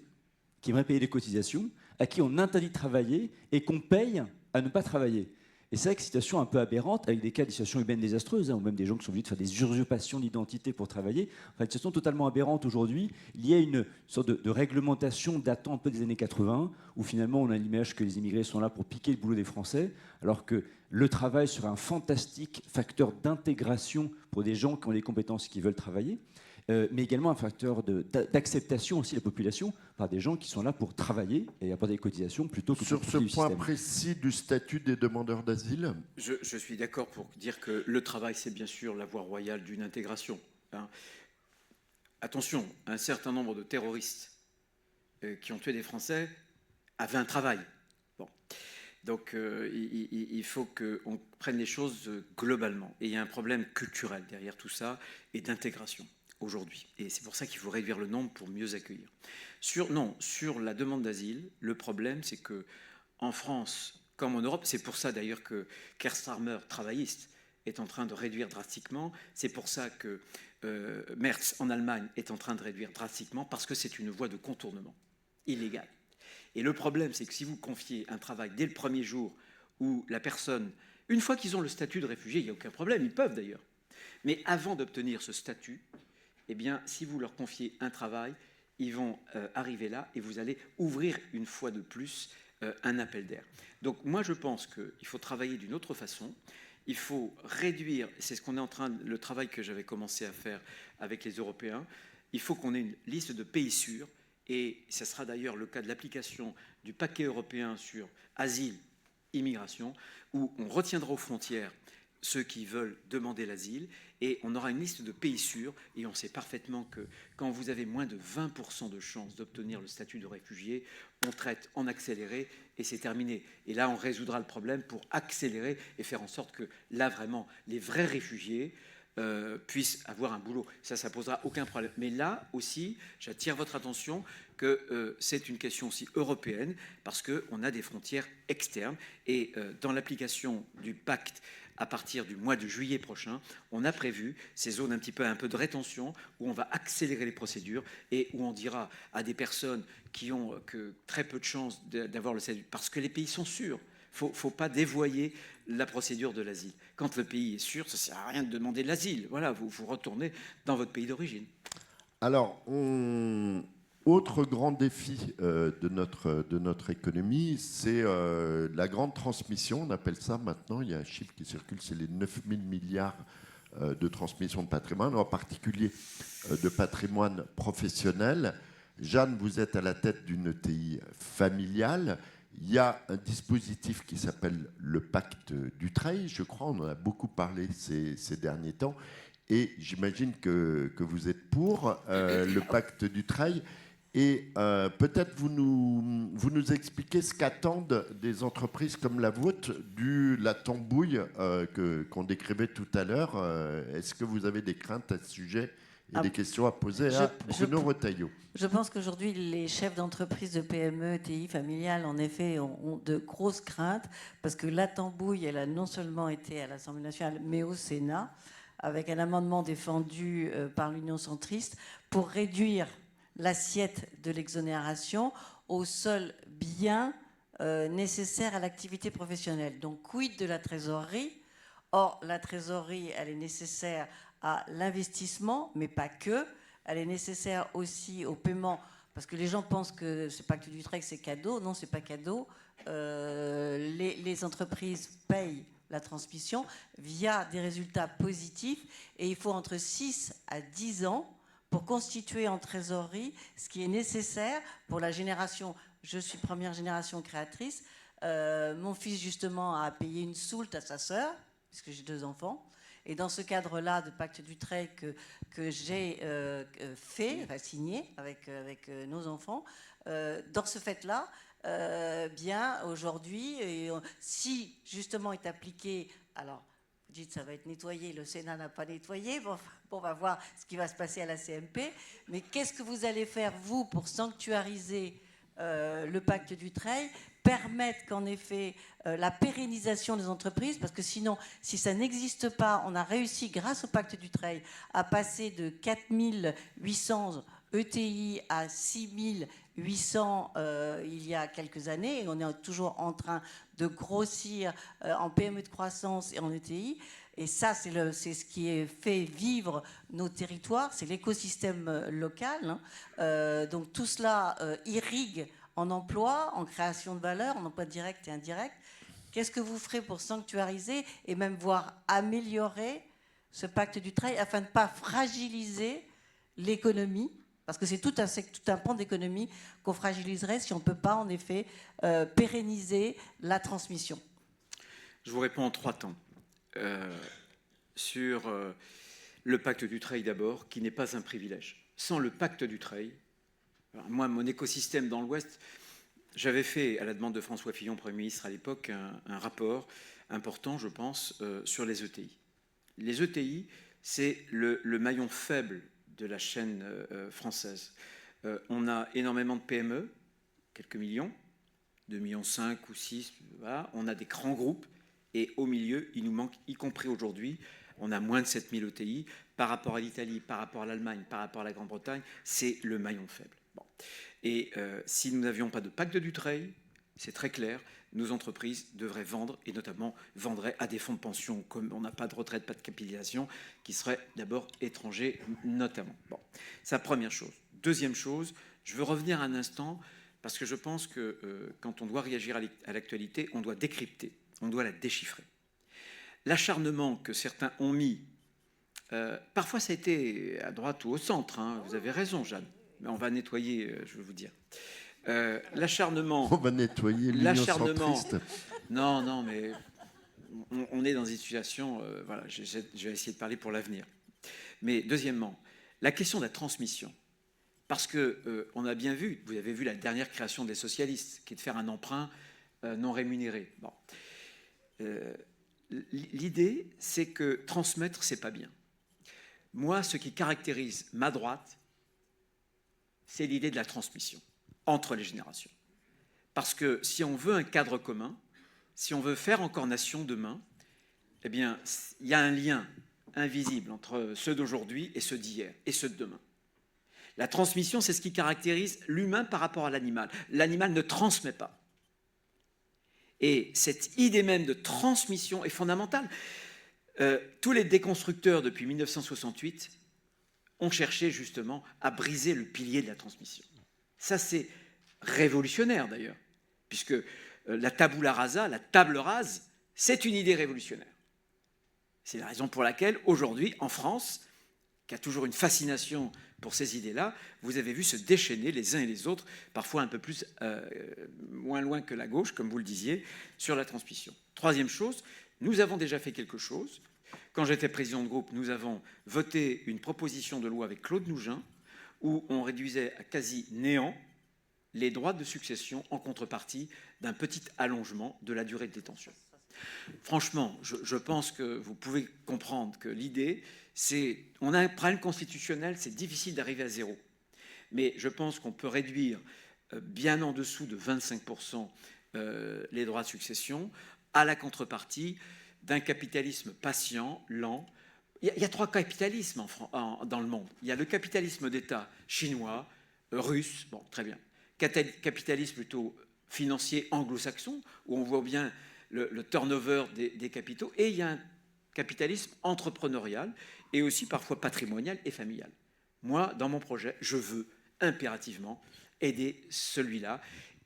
qui aimeraient payer des cotisations, à qui on interdit de travailler et qu'on paye à ne pas travailler. Et c'est vrai que c'est une situation un peu aberrante, avec des cas de situations humaines désastreuses, ou même des gens qui sont obligés de faire des usurpations d'identité pour travailler. Enfin, une situation totalement aberrante aujourd'hui. Il y a une sorte de réglementation datant un peu des années 80, où finalement on a l'image que les immigrés sont là pour piquer le boulot des Français, alors que le travail serait un fantastique facteur d'intégration pour des gens qui ont des compétences et qui veulent travailler. Mais également un facteur d'acceptation aussi de la population par des gens qui sont là pour travailler et apporter des cotisations plutôt que sur pour ce point système. précis du statut des demandeurs d'asile. Je suis d'accord pour dire que le travail, c'est bien sûr la voie royale d'une intégration. Hein. Attention, un certain nombre de terroristes qui ont tué des Français avaient un travail. Bon. Donc il faut qu'on prenne les choses globalement. Et il y a un problème culturel derrière tout ça et d'intégration aujourd'hui. Et c'est pour ça qu'il faut réduire le nombre pour mieux accueillir. Sur la demande d'asile, le problème, c'est que en France, comme en Europe, c'est pour ça d'ailleurs que Keir Starmer, travailliste, est en train de réduire drastiquement. C'est pour ça que Merz, en Allemagne, est en train de réduire drastiquement, parce que c'est une voie de contournement illégale. Et le problème, c'est que si vous confiez un travail dès le premier jour où la personne, une fois qu'ils ont le statut de réfugié, il n'y a aucun problème, ils peuvent d'ailleurs. Mais avant d'obtenir ce statut, eh bien, si vous leur confiez un travail, ils vont arriver là et vous allez ouvrir une fois de plus un appel d'air. Donc moi, je pense qu'il faut travailler d'une autre façon. Il faut réduire, c'est ce qu'on est en train, le travail que j'avais commencé à faire avec les Européens, il faut qu'on ait une liste de pays sûrs, et ce sera d'ailleurs le cas de l'application du paquet européen sur asile, immigration, où on retiendra aux frontières ceux qui veulent demander l'asile, et on aura une liste de pays sûrs, et on sait parfaitement que quand vous avez moins de 20% de chances d'obtenir le statut de réfugié, on traite en accéléré, et c'est terminé. Et là, on résoudra le problème pour accélérer et faire en sorte que là, vraiment, les vrais réfugiés puissent avoir un boulot. Ça posera aucun problème. Mais là aussi, j'attire votre attention que c'est une question aussi européenne, parce qu'on a des frontières externes, et dans l'application du pacte, à partir du mois de juillet prochain, on a prévu ces zones un peu de rétention où on va accélérer les procédures et où on dira à des personnes qui ont que très peu de chances d'avoir le statut, parce que les pays sont sûrs. Il ne faut pas dévoyer la procédure de l'asile. Quand le pays est sûr, ça ne sert à rien de demander l'asile. Voilà, vous retournez dans votre pays d'origine. Alors, autre grand défi de notre économie, c'est la grande transmission. On appelle ça maintenant, il y a un chiffre qui circule, c'est les 9 000 milliards de transmission de patrimoine, en particulier de patrimoine professionnel. Jeanne, vous êtes à la tête d'une ETI familiale. Il y a un dispositif qui s'appelle le pacte Dutreil, je crois, on en a beaucoup parlé ces derniers temps, et j'imagine que vous êtes pour le pacte Dutreil. Et peut-être vous nous expliquez ce qu'attendent des entreprises comme la vôtre la tambouille qu'on décrivait tout à l'heure. Est-ce que vous avez des craintes à ce sujet et des questions à poser à Bruno Retailleau? Je pense qu'aujourd'hui, les chefs d'entreprise de PME, TI familiales, en effet, ont de grosses craintes parce que la tambouille, elle a non seulement été à l'Assemblée nationale, mais au Sénat, avec un amendement défendu par l'Union centriste pour réduire l'assiette de l'exonération aux seuls biens nécessaires à l'activité professionnelle. Donc, quid de la trésorerie? Or, la trésorerie, elle est nécessaire à l'investissement, mais pas que. Elle est nécessaire aussi au paiement, parce que les gens pensent que ce pacte d'Utrecht, c'est cadeau. Non, c'est pas cadeau. Les entreprises payent la transmission via des résultats positifs, et il faut entre 6 à 10 ans pour constituer en trésorerie ce qui est nécessaire pour la génération. Je suis première génération créatrice. Mon fils, justement, a payé une soult à sa sœur, puisque j'ai 2 enfants. Et dans ce cadre-là de pacte d'Utrecht que j'ai signé avec nos enfants, dans ce fait-là, bien aujourd'hui, si justement est appliqué, alors vous dites ça va être nettoyé, le Sénat n'a pas nettoyé, bon, on va voir ce qui va se passer à la CMP, mais qu'est-ce que vous allez faire, vous, pour sanctuariser le pacte d'Utrecht, permettre qu'en effet la pérennisation des entreprises, parce que sinon, si ça n'existe pas, on a réussi, grâce au pacte d'Utrecht, à passer de 4800 ETI à 6800 il y a quelques années, et on est toujours en train de grossir en PME de croissance et en ETI. Et ça, c'est ce qui fait vivre nos territoires, c'est l'écosystème local. Donc tout cela irrigue en emploi, en création de valeur, en emploi direct et indirect. Qu'est-ce que vous ferez pour sanctuariser et même voire améliorer ce pacte d'Utrecht afin de ne pas fragiliser l'économie? Parce que c'est tout un pan d'économie qu'on fragiliserait si on ne peut pas, en effet, pérenniser la transmission. Je vous réponds en 3 temps. Sur le pacte d'Utrecht d'abord, qui n'est pas un privilège. Sans le pacte d'Utrecht, moi, mon écosystème dans l'Ouest, j'avais fait, à la demande de François Fillon, Premier ministre à l'époque, un rapport important, je pense, sur les ETI. Les ETI, c'est le maillon faible de la chaîne française. On a énormément de PME, quelques millions, 2,5 millions ou 6, voilà. On a des grands groupes, et au milieu, il nous manque, y compris aujourd'hui, on a moins de 7000 ETI. Par rapport à l'Italie, par rapport à l'Allemagne, par rapport à la Grande-Bretagne, c'est le maillon faible. Bon. Et si nous n'avions pas de pacte d'Utrecht, c'est très clair, nos entreprises devraient vendre, et notamment vendraient à des fonds de pension, comme on n'a pas de retraite, pas de capitalisation, qui seraient d'abord étrangers, notamment. Bon, c'est la première chose. Deuxième chose, je veux revenir un instant, parce que je pense que quand on doit réagir à l'actualité, on doit décrypter, on doit la déchiffrer. L'acharnement que certains ont mis, parfois ça a été à droite ou au centre, hein, vous avez raison, Jeanne, mais on va nettoyer, je veux vous dire. L'acharnement. On va nettoyer l'Union centriste. Non, mais on est dans une situation. Voilà, je vais essayer de parler pour l'avenir. Mais deuxièmement, la question de la transmission. Parce que on a bien vu, vous avez vu la dernière création des socialistes, qui est de faire un emprunt non rémunéré. Bon. L'idée, c'est que transmettre, c'est pas bien. Moi, ce qui caractérise ma droite, c'est l'idée de la transmission entre les générations. Parce que si on veut un cadre commun, si on veut faire encore nation demain, eh bien, il y a un lien invisible entre ceux d'aujourd'hui et ceux d'hier et ceux de demain. La transmission, c'est ce qui caractérise l'humain par rapport à l'animal. L'animal ne transmet pas. Et cette idée même de transmission est fondamentale. Tous les déconstructeurs depuis 1968 ont cherché justement à briser le pilier de la transmission. Ça, c'est révolutionnaire d'ailleurs, puisque la tabula rasa, la table rase, c'est une idée révolutionnaire. C'est la raison pour laquelle, aujourd'hui, en France, qui a toujours une fascination pour ces idées-là, vous avez vu se déchaîner les uns et les autres, parfois un peu plus moins loin que la gauche, comme vous le disiez, sur la transmission. Troisième chose, nous avons déjà fait quelque chose. Quand j'étais président de groupe, nous avons voté une proposition de loi avec Claude Nougin, où on réduisait à quasi néant les droits de succession en contrepartie d'un petit allongement de la durée de détention. Franchement, je pense que vous pouvez comprendre que l'idée, c'est, on a un problème constitutionnel, c'est difficile d'arriver à zéro. Mais je pense qu'on peut réduire bien en dessous de 25% les droits de succession à la contrepartie d'un capitalisme patient, lent. Il y a 3 capitalismes dans le monde. Il y a le capitalisme d'État chinois, russe, bon, très bien. Capitalisme plutôt financier anglo-saxon, où on voit bien le turnover des capitaux, et il y a un capitalisme entrepreneurial et aussi parfois patrimonial et familial. Moi, dans mon projet, je veux impérativement aider celui-là,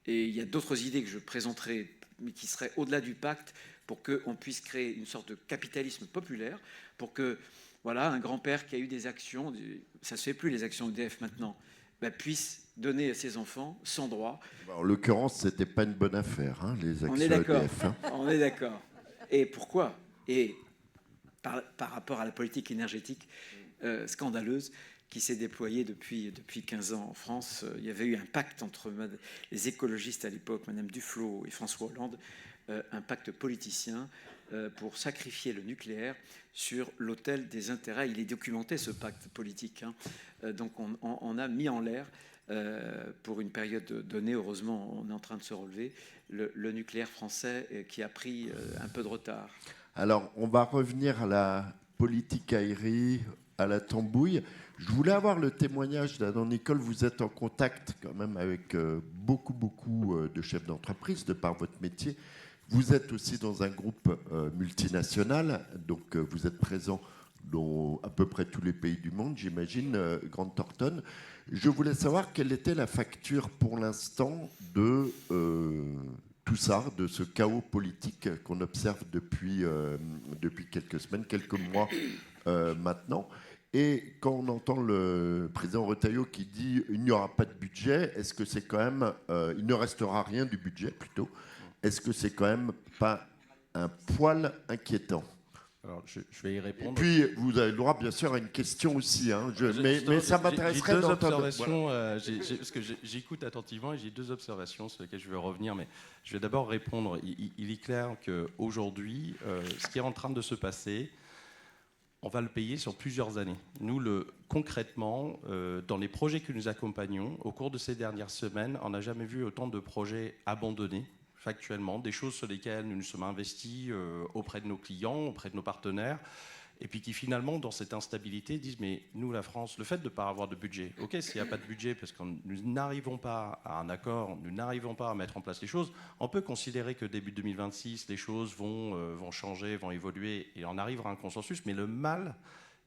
et il y a d'autres idées que je présenterai, mais qui seraient au-delà du pacte, pour qu'on puisse créer une sorte de capitalisme populaire, pour que, voilà, un grand-père qui a eu des actions, ça ne se fait plus les actions EDF maintenant, puisse donner à ses enfants sans droit. En l'occurrence, ce n'était pas une bonne affaire, hein, les actions On est d'accord. EDF. Hein. On est d'accord. Et pourquoi? Et par rapport à la politique énergétique scandaleuse qui s'est déployée depuis 15 ans en France, il y avait eu un pacte entre les écologistes à l'époque, Madame Duflot et François Hollande, un pacte politicien pour sacrifier le nucléaire sur l'autel des intérêts. Il est documenté, ce pacte politique. Hein. Donc on a mis en l'air, pour une période donnée, heureusement on est en train de se relever, le nucléaire français qui a pris un peu de retard. Alors, on va revenir à la politique aérienne, à la tambouille. Je voulais avoir le témoignage d'Adam Nicole. Vous êtes en contact quand même avec beaucoup de chefs d'entreprise de par votre métier. Vous êtes aussi dans un groupe multinational, donc vous êtes présent dans à peu près tous les pays du monde, j'imagine, Grant Thornton. Je voulais savoir quelle était la facture pour l'instant de tout ça, de ce chaos politique qu'on observe depuis quelques semaines, quelques mois maintenant. Et quand on entend le président Retailleau qui dit il n'y aura pas de budget, est-ce que c'est quand même, il ne restera rien du budget plutôt, est-ce que c'est quand même pas un poil inquiétant? Alors, je vais y répondre. Et puis, vous avez le droit, bien sûr, à une question aussi. Hein. Mais ça m'intéresserait d'entendre. d'entendre. Voilà. Parce que j'écoute attentivement et j'ai 2 observations sur lesquelles je veux revenir. Mais je vais d'abord répondre. Il est clair qu'aujourd'hui, ce qui est en train de se passer, on va le payer sur plusieurs années. Nous, concrètement, dans les projets que nous accompagnons, au cours de ces dernières semaines, on n'a jamais vu autant de projets abandonnés. Factuellement, des choses sur lesquelles nous nous sommes investis auprès de nos clients, auprès de nos partenaires, et puis qui finalement, dans cette instabilité, disent mais nous, la France, le fait de ne pas avoir de budget, ok, s'il n'y a pas de budget parce que nous n'arrivons pas à un accord, nous n'arrivons pas à mettre en place les choses, on peut considérer que début 2026, les choses vont changer, vont évoluer, et on arrivera à un consensus, mais le mal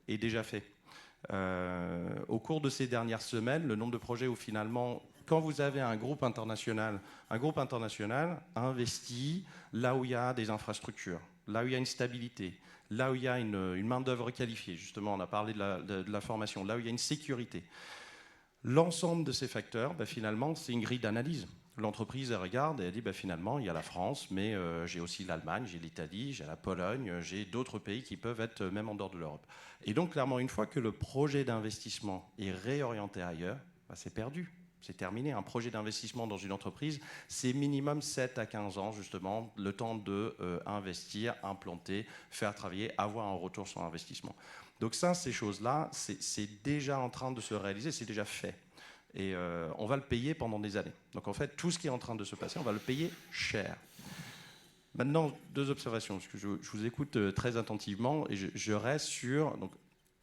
est déjà fait. Au cours de ces dernières semaines, le nombre de projets où finalement, quand vous avez un groupe international a investi là où il y a des infrastructures, là où il y a une stabilité, là où il y a une main-d'œuvre qualifiée, justement, on a parlé de la formation, là où il y a une sécurité. L'ensemble de ces facteurs, finalement, c'est une grille d'analyse. L'entreprise, elle regarde et elle dit, finalement, il y a la France, mais j'ai aussi l'Allemagne, j'ai l'Italie, j'ai la Pologne, j'ai d'autres pays qui peuvent être même en dehors de l'Europe. Et donc, clairement, une fois que le projet d'investissement est réorienté ailleurs, c'est perdu. C'est terminé. Un projet d'investissement dans une entreprise, c'est minimum 7 à 15 ans, justement, le temps d'investir, implanter, faire travailler, avoir un retour sur investissement. Donc ça, ces choses-là, c'est déjà en train de se réaliser, c'est déjà fait. Et on va le payer pendant des années. Donc en fait, tout ce qui est en train de se passer, on va le payer cher. Maintenant, 2 observations, parce que je vous écoute très attentivement et je reste sur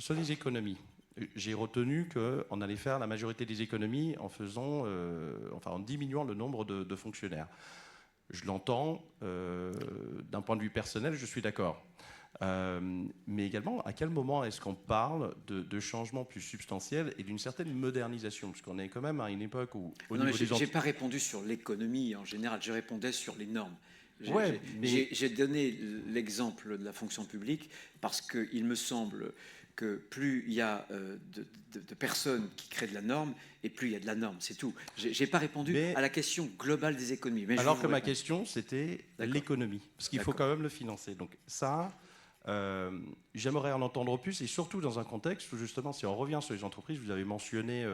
les économies. J'ai retenu qu'on allait faire la majorité des économies en diminuant le nombre de fonctionnaires. Je l'entends, d'un point de vue personnel, je suis d'accord. Mais également, à quel moment est-ce qu'on parle de changements plus substantiels et d'une certaine modernisation? Parce qu'on est quand même à une époque où... Je n'ai pas répondu sur l'économie en général, je répondais sur les normes. J'ai donné l'exemple de la fonction publique parce qu'il me semble que plus il y a de personnes qui créent de la norme, et plus il y a de la norme, c'est tout. Je n'ai pas répondu à la question globale des économies. Alors que ma question, c'était l'économie, parce qu'il faut quand même le financer. Donc ça, J'aimerais en entendre plus, et surtout dans un contexte où justement, si on revient sur les entreprises, vous avez mentionné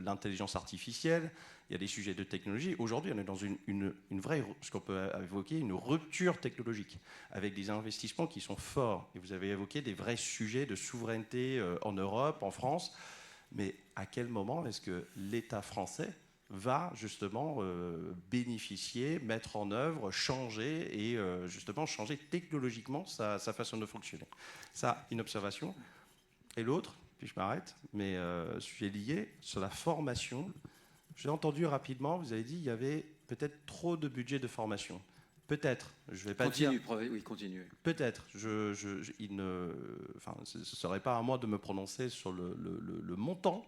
l'intelligence artificielle, il y a des sujets de technologie. Aujourd'hui, on est dans une vraie, ce qu'on peut évoquer, une rupture technologique, avec des investissements qui sont forts. Et vous avez évoqué des vrais sujets de souveraineté en Europe, en France. Mais à quel moment est-ce que l'État français va justement bénéficier, mettre en œuvre, changer et justement changer technologiquement sa façon de fonctionner? Ça, une observation. Et l'autre, puis je m'arrête, mais sujet lié, sur la formation. J'ai entendu rapidement, vous avez dit qu'il y avait peut-être trop de budget de formation. Peut-être, je ne vais pas dire... Oui, continue. Peut-être. Enfin, ce ne serait pas à moi de me prononcer sur le montant.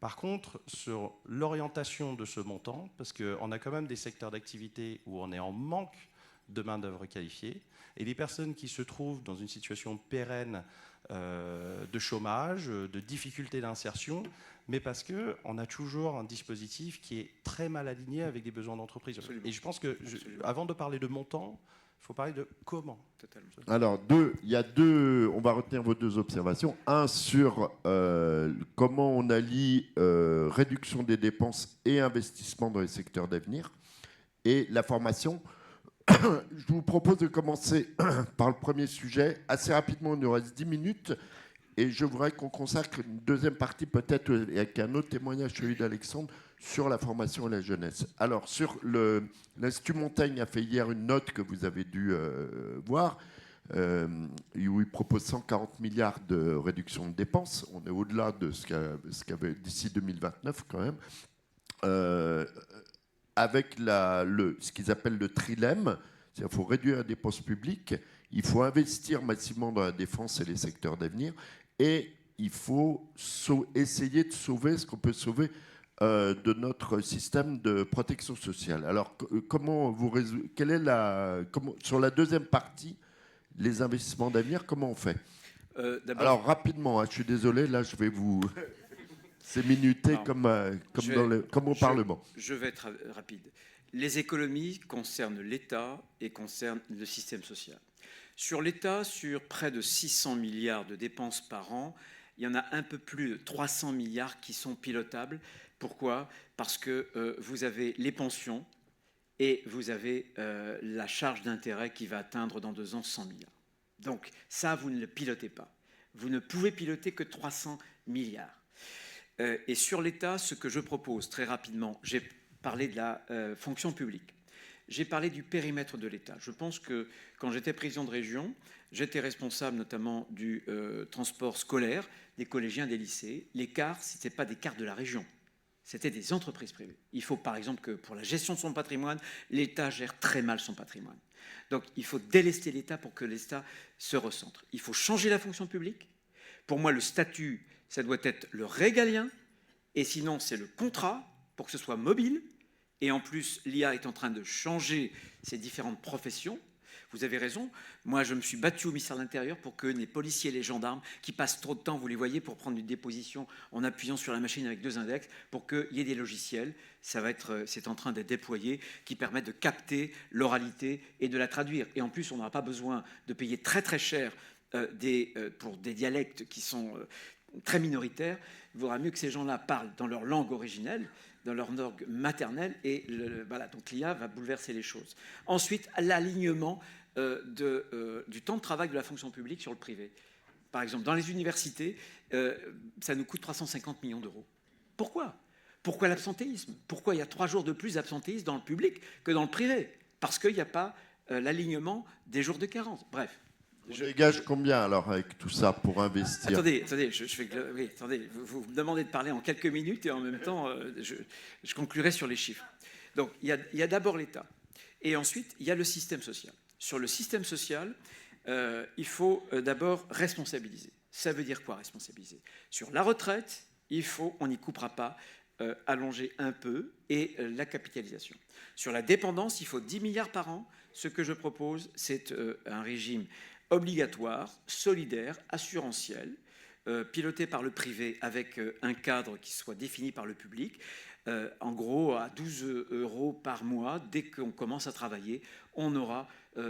Par contre, sur l'orientation de ce montant, parce qu'on a quand même des secteurs d'activité où on est en manque de main-d'œuvre qualifiée, et les personnes qui se trouvent dans une situation pérenne de chômage, de difficulté d'insertion, mais parce qu'on a toujours un dispositif qui est très mal aligné avec les besoins d'entreprise. Et je pense que, avant de parler de montant, il faut parler de comment. Totalement. Alors, on va retenir vos deux observations. Un sur comment on allie réduction des dépenses et investissement dans les secteurs d'avenir. Et la formation, je vous propose de commencer par le premier sujet. Assez rapidement, il nous reste 10 minutes. Et je voudrais qu'on consacre une deuxième partie, peut-être avec un autre témoignage, celui d'Alexandre, sur la formation et la jeunesse. Alors, sur l'Institut Montaigne a fait hier une note que vous avez dû voir, où il propose 140 milliards de réduction de dépenses. On est au-delà de ce qu'avait d'ici 2029 quand même. Avec ce qu'ils appellent le trilemme, c'est-à-dire qu'il faut réduire les dépenses publiques, il faut investir massivement dans la défense et les secteurs d'avenir, et il faut essayer de sauver ce qu'on peut sauver de notre système de protection sociale. Alors, sur la deuxième partie, les investissements d'avenir, comment on fait? Alors, rapidement, hein, je suis désolé, là, je vais vous... C'est minuté comme au Parlement. Je vais être rapide. Les économies concernent l'État et concernent le système social. Sur l'État, sur près de 600 milliards de dépenses par an, il y en a un peu plus de 300 milliards qui sont pilotables. Pourquoi? Parce que vous avez les pensions et vous avez la charge d'intérêt qui va atteindre dans 2 ans 100 milliards. Donc ça, vous ne le pilotez pas. Vous ne pouvez piloter que 300 milliards. Et sur l'État, ce que je propose très rapidement, j'ai parlé de la fonction publique. J'ai parlé du périmètre de l'État. Je pense que quand j'étais président de région, j'étais responsable notamment du transport scolaire, des collégiens, des lycées. Les cars, ce n'étaient pas des cars de la région, c'était des entreprises privées. Il faut par exemple que pour la gestion de son patrimoine, l'État gère très mal son patrimoine. Donc il faut délester l'État pour que l'État se recentre. Il faut changer la fonction publique. Pour moi, le statut, ça doit être le régalien, et sinon c'est le contrat pour que ce soit mobile. Et en plus, l'IA est en train de changer ces différentes professions. Vous avez raison. Moi, je me suis battu au ministère de l'Intérieur pour que les policiers et les gendarmes qui passent trop de temps, vous les voyez, pour prendre une déposition en appuyant sur la machine avec 2 index, pour qu'il y ait des logiciels, c'est en train d'être déployé, qui permettent de capter l'oralité et de la traduire. Et en plus, on n'aura pas besoin de payer très très cher pour des dialectes qui sont très minoritaires. Il vaudra mieux que ces gens-là parlent dans leur langue originelle, dans leur langue maternelle, et voilà, donc l'IA va bouleverser les choses. Ensuite, l'alignement du temps de travail de la fonction publique sur le privé. Par exemple, dans les universités, ça nous coûte 350 millions d'euros. Pourquoi? Pourquoi l'absentéisme? Pourquoi il y a 3 jours de plus d'absentéisme dans le public que dans le privé? Parce qu'il n'y a pas l'alignement des jours de carence. Bref. Je dégage combien alors avec tout ça pour investir? Attendez, vous me demandez de parler en quelques minutes et en même temps, je conclurai sur les chiffres. Donc, il y a d'abord l'État. Et ensuite, il y a le système social. Sur le système social, il faut d'abord responsabiliser. Ça veut dire quoi, responsabiliser? Sur la retraite, on n'y coupera pas, allonger un peu, et la capitalisation. Sur la dépendance, il faut 10 milliards par an. Ce que je propose, c'est un régime obligatoire, solidaire, assurantiel, piloté par le privé avec un cadre qui soit défini par le public. En gros, à 12 € par mois, dès qu'on commence à travailler, on aura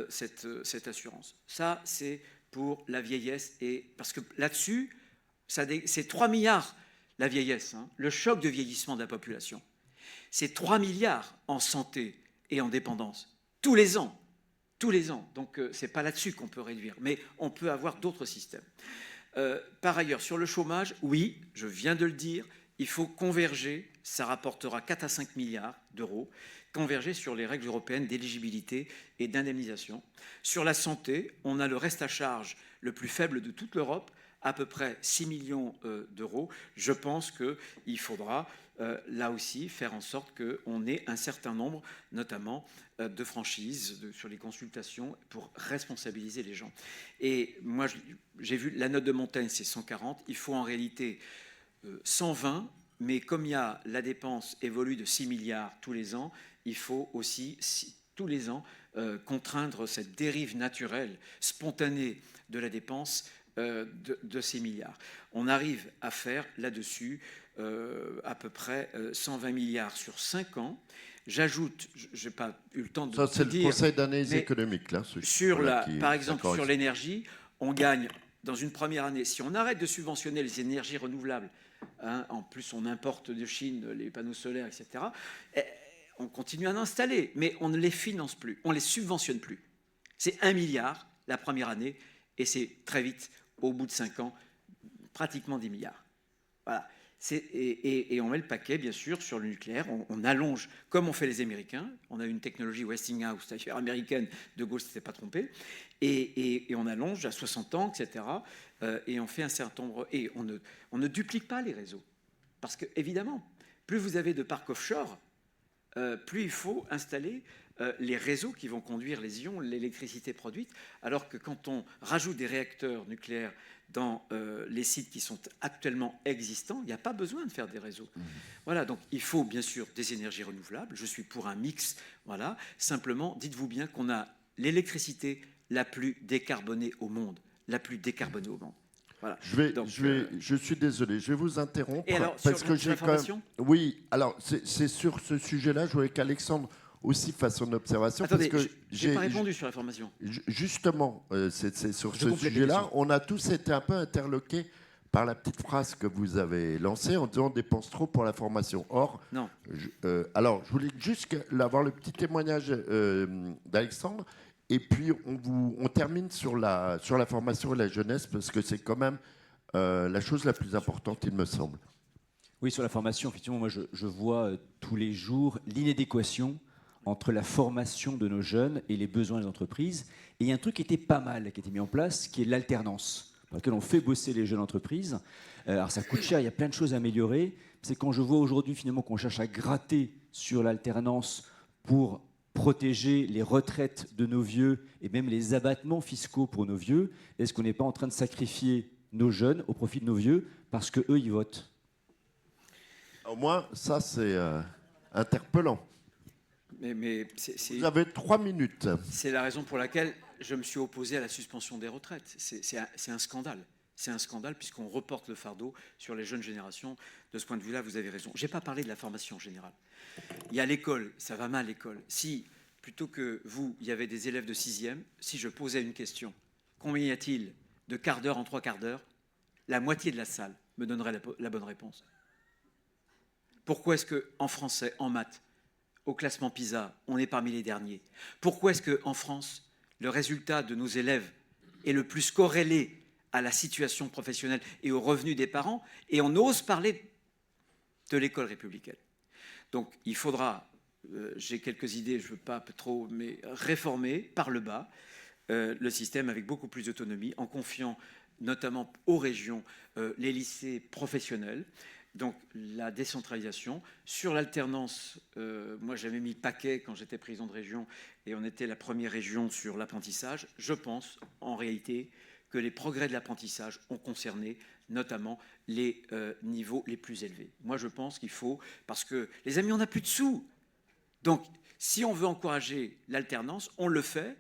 cette assurance. Ça, c'est pour la vieillesse. Parce que là-dessus, c'est 3 milliards la vieillesse, hein, le choc de vieillissement de la population. C'est 3 milliards en santé et en dépendance, tous les ans. Tous les ans. Donc, ce n'est pas là-dessus qu'on peut réduire. Mais on peut avoir d'autres systèmes. Par ailleurs, sur le chômage, oui, je viens de le dire, il faut converger, ça rapportera 4 à 5 milliards d'euros, converger sur les règles européennes d'éligibilité et d'indemnisation. Sur la santé, on a le reste à charge le plus faible de toute l'Europe, à peu près 6 millions d'euros. Je pense qu'il faudra, là aussi, faire en sorte qu'on ait un certain nombre, notamment de franchises sur les consultations, pour responsabiliser les gens. Et moi, j'ai vu la note de montagne, c'est 140. Il faut en réalité 120, mais comme la dépense évolue de 6 milliards tous les ans, il faut aussi, tous les ans, contraindre cette dérive naturelle, spontanée de la dépense de ces milliards. On arrive à faire là-dessus à peu près 120 milliards sur 5 ans. J'ajoute, je n'ai pas eu le temps de ça, c'est dire, le Conseil d'analyse économique, là. Par exemple, sur l'énergie, on gagne dans une première année, si on arrête de subventionner les énergies renouvelables, hein, en plus on importe de Chine les panneaux solaires, etc., on continue à en installer, mais on ne les finance plus, on ne les subventionne plus. C'est 1 milliard la première année, et c'est très vite, au bout de 5 ans, pratiquement 10 milliards. Voilà. Et on met le paquet, bien sûr, sur le nucléaire. On allonge, comme ont fait les Américains. On a une technologie Westinghouse, c'est-à-dire américaine, De Gaulle ne s'était pas trompé. Et on allonge à 60 ans, etc. Et on fait un certain nombre... Et on ne duplique pas les réseaux. Parce que, évidemment, plus vous avez de parcs offshore, plus il faut installer les réseaux qui vont conduire les ions, l'électricité produite, alors que quand on rajoute des réacteurs nucléaires dans les sites qui sont actuellement existants, il n'y a pas besoin de faire des réseaux. Voilà, donc il faut bien sûr des énergies renouvelables. Je suis pour un mix. Voilà. Simplement, dites-vous bien qu'on a l'électricité la plus décarbonée au monde. La plus décarbonée au monde. Voilà. Je suis désolé, je vais vous interrompre. Et alors, parce sur que j'ai l'information ? Oui, alors c'est sur ce sujet-là, je voulais qu'Alexandre aussi fasse son observation. Attendez, parce que je n'ai pas répondu sur la formation. Justement, c'est sur ce sujet-là, on a tous été un peu interloqués par la petite phrase que vous avez lancée en disant on dépense trop pour la formation. Or, non. Alors, je voulais juste avoir le petit témoignage d'Alexandre. Et puis, on termine sur la formation et la jeunesse, parce que c'est quand même la chose la plus importante, il me semble. Oui, sur la formation, effectivement, moi, je vois tous les jours l'inadéquation entre la formation de nos jeunes et les besoins des entreprises. Et il y a un truc qui était pas mal, qui a été mis en place, qui est l'alternance, par lequel on fait bosser les jeunes entreprises. Alors, ça coûte cher, il y a plein de choses à améliorer. C'est quand je vois aujourd'hui, finalement, qu'on cherche à gratter sur l'alternance pour protéger les retraites de nos vieux et même les abattements fiscaux pour nos vieux, est-ce qu'on n'est pas en train de sacrifier nos jeunes au profit de nos vieux parce qu'eux, ils votent? Au moins, ça, c'est interpellant. Mais vous avez 3 minutes. C'est la raison pour laquelle je me suis opposé à la suspension des retraites. C'est un scandale. C'est un scandale puisqu'on reporte le fardeau sur les jeunes générations. De ce point de vue-là, vous avez raison. Je n'ai pas parlé de la formation générale. Il y a l'école, ça va mal l'école. Si, plutôt que vous, il y avait des élèves de 6e, si je posais une question, combien y a-t-il de quart d'heure en 3 quarts d'heure, la moitié de la salle me donnerait la bonne réponse. Pourquoi est-ce qu'en français, en maths, au classement PISA, on est parmi les derniers? Pourquoi est-ce qu'en France, le résultat de nos élèves est le plus corrélé à la situation professionnelle et aux revenus des parents, et on ose parler de l'école républicaine? Donc il faudra, j'ai quelques idées, je ne veux pas trop, mais réformer par le bas le système avec beaucoup plus d'autonomie, en confiant notamment aux régions les lycées professionnels. Donc la décentralisation. Sur l'alternance, moi j'avais mis le paquet quand j'étais président de région et on était la première région sur l'apprentissage. Je pense en réalité que les progrès de l'apprentissage ont concerné notamment les niveaux les plus élevés. Moi je pense qu'il faut, parce que les amis, on n'a plus de sous. Donc si on veut encourager l'alternance, on le fait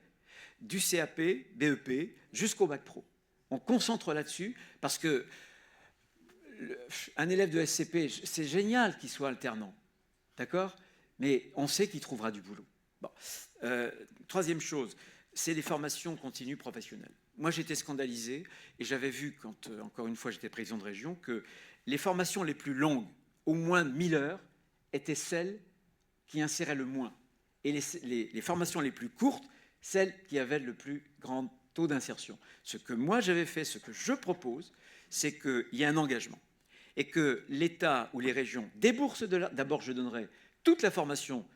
du CAP, BEP jusqu'au bac pro. On concentre là-dessus parce que un élève de SCP, c'est génial qu'il soit alternant, d'accord? Mais on sait qu'il trouvera du boulot. Bon. Troisième chose, c'est les formations continues professionnelles. Moi, j'étais scandalisé et j'avais vu, quand, encore une fois, j'étais président de région, que les formations les plus longues, au moins de 1000 heures, étaient celles qui inséraient le moins. Et les formations les plus courtes, celles qui avaient le plus grand taux d'insertion. Ce que moi j'avais fait, ce que je propose, c'est qu'il y ait un engagement. Et que l'État ou les régions déboursent d'abord, je donnerai toute la formation,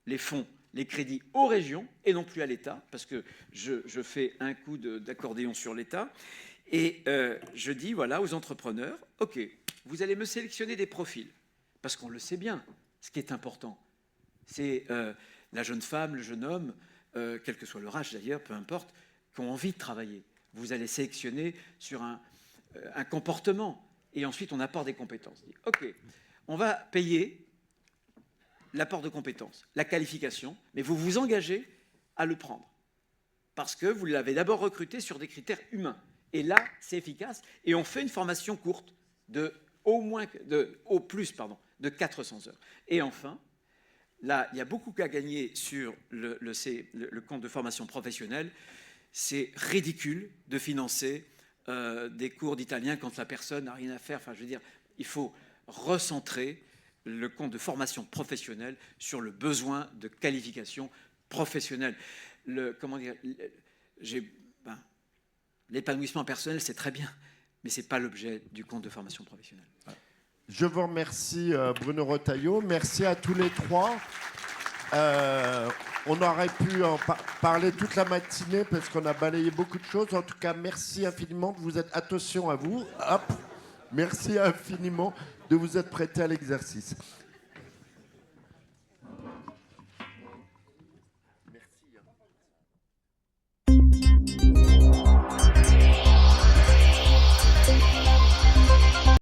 les fonds, les crédits aux régions et non plus à l'État, parce que je fais un coup d'accordéon sur l'État. Et je dis voilà aux entrepreneurs, ok, vous allez me sélectionner des profils, parce qu'on le sait bien, ce qui est important, c'est la jeune femme, le jeune homme, quel que soit leur âge d'ailleurs, peu importe, qui ont envie de travailler. Vous allez sélectionner sur un comportement, et ensuite on apporte des compétences. Ok, on va payer l'apport de compétences, la qualification, mais vous vous engagez à le prendre, parce que vous l'avez d'abord recruté sur des critères humains. Et là, c'est efficace, et on fait une formation courte au plus de 400 heures. Et enfin, là, il y a beaucoup à gagner sur le compte de formation professionnelle. C'est ridicule de financer des cours d'italien quand la personne n'a rien à faire. Enfin, je veux dire, il faut recentrer le compte de formation professionnelle sur le besoin de qualification professionnelle. L'épanouissement personnel, c'est très bien, mais ce n'est pas l'objet du compte de formation professionnelle. Voilà. Je vous remercie, Bruno Retailleau. Merci à tous les trois. On aurait pu en parler toute la matinée parce qu'on a balayé beaucoup de choses. En tout cas, merci infiniment de vous être... Attention à vous. Hop. Merci infiniment de vous être prêté à l'exercice.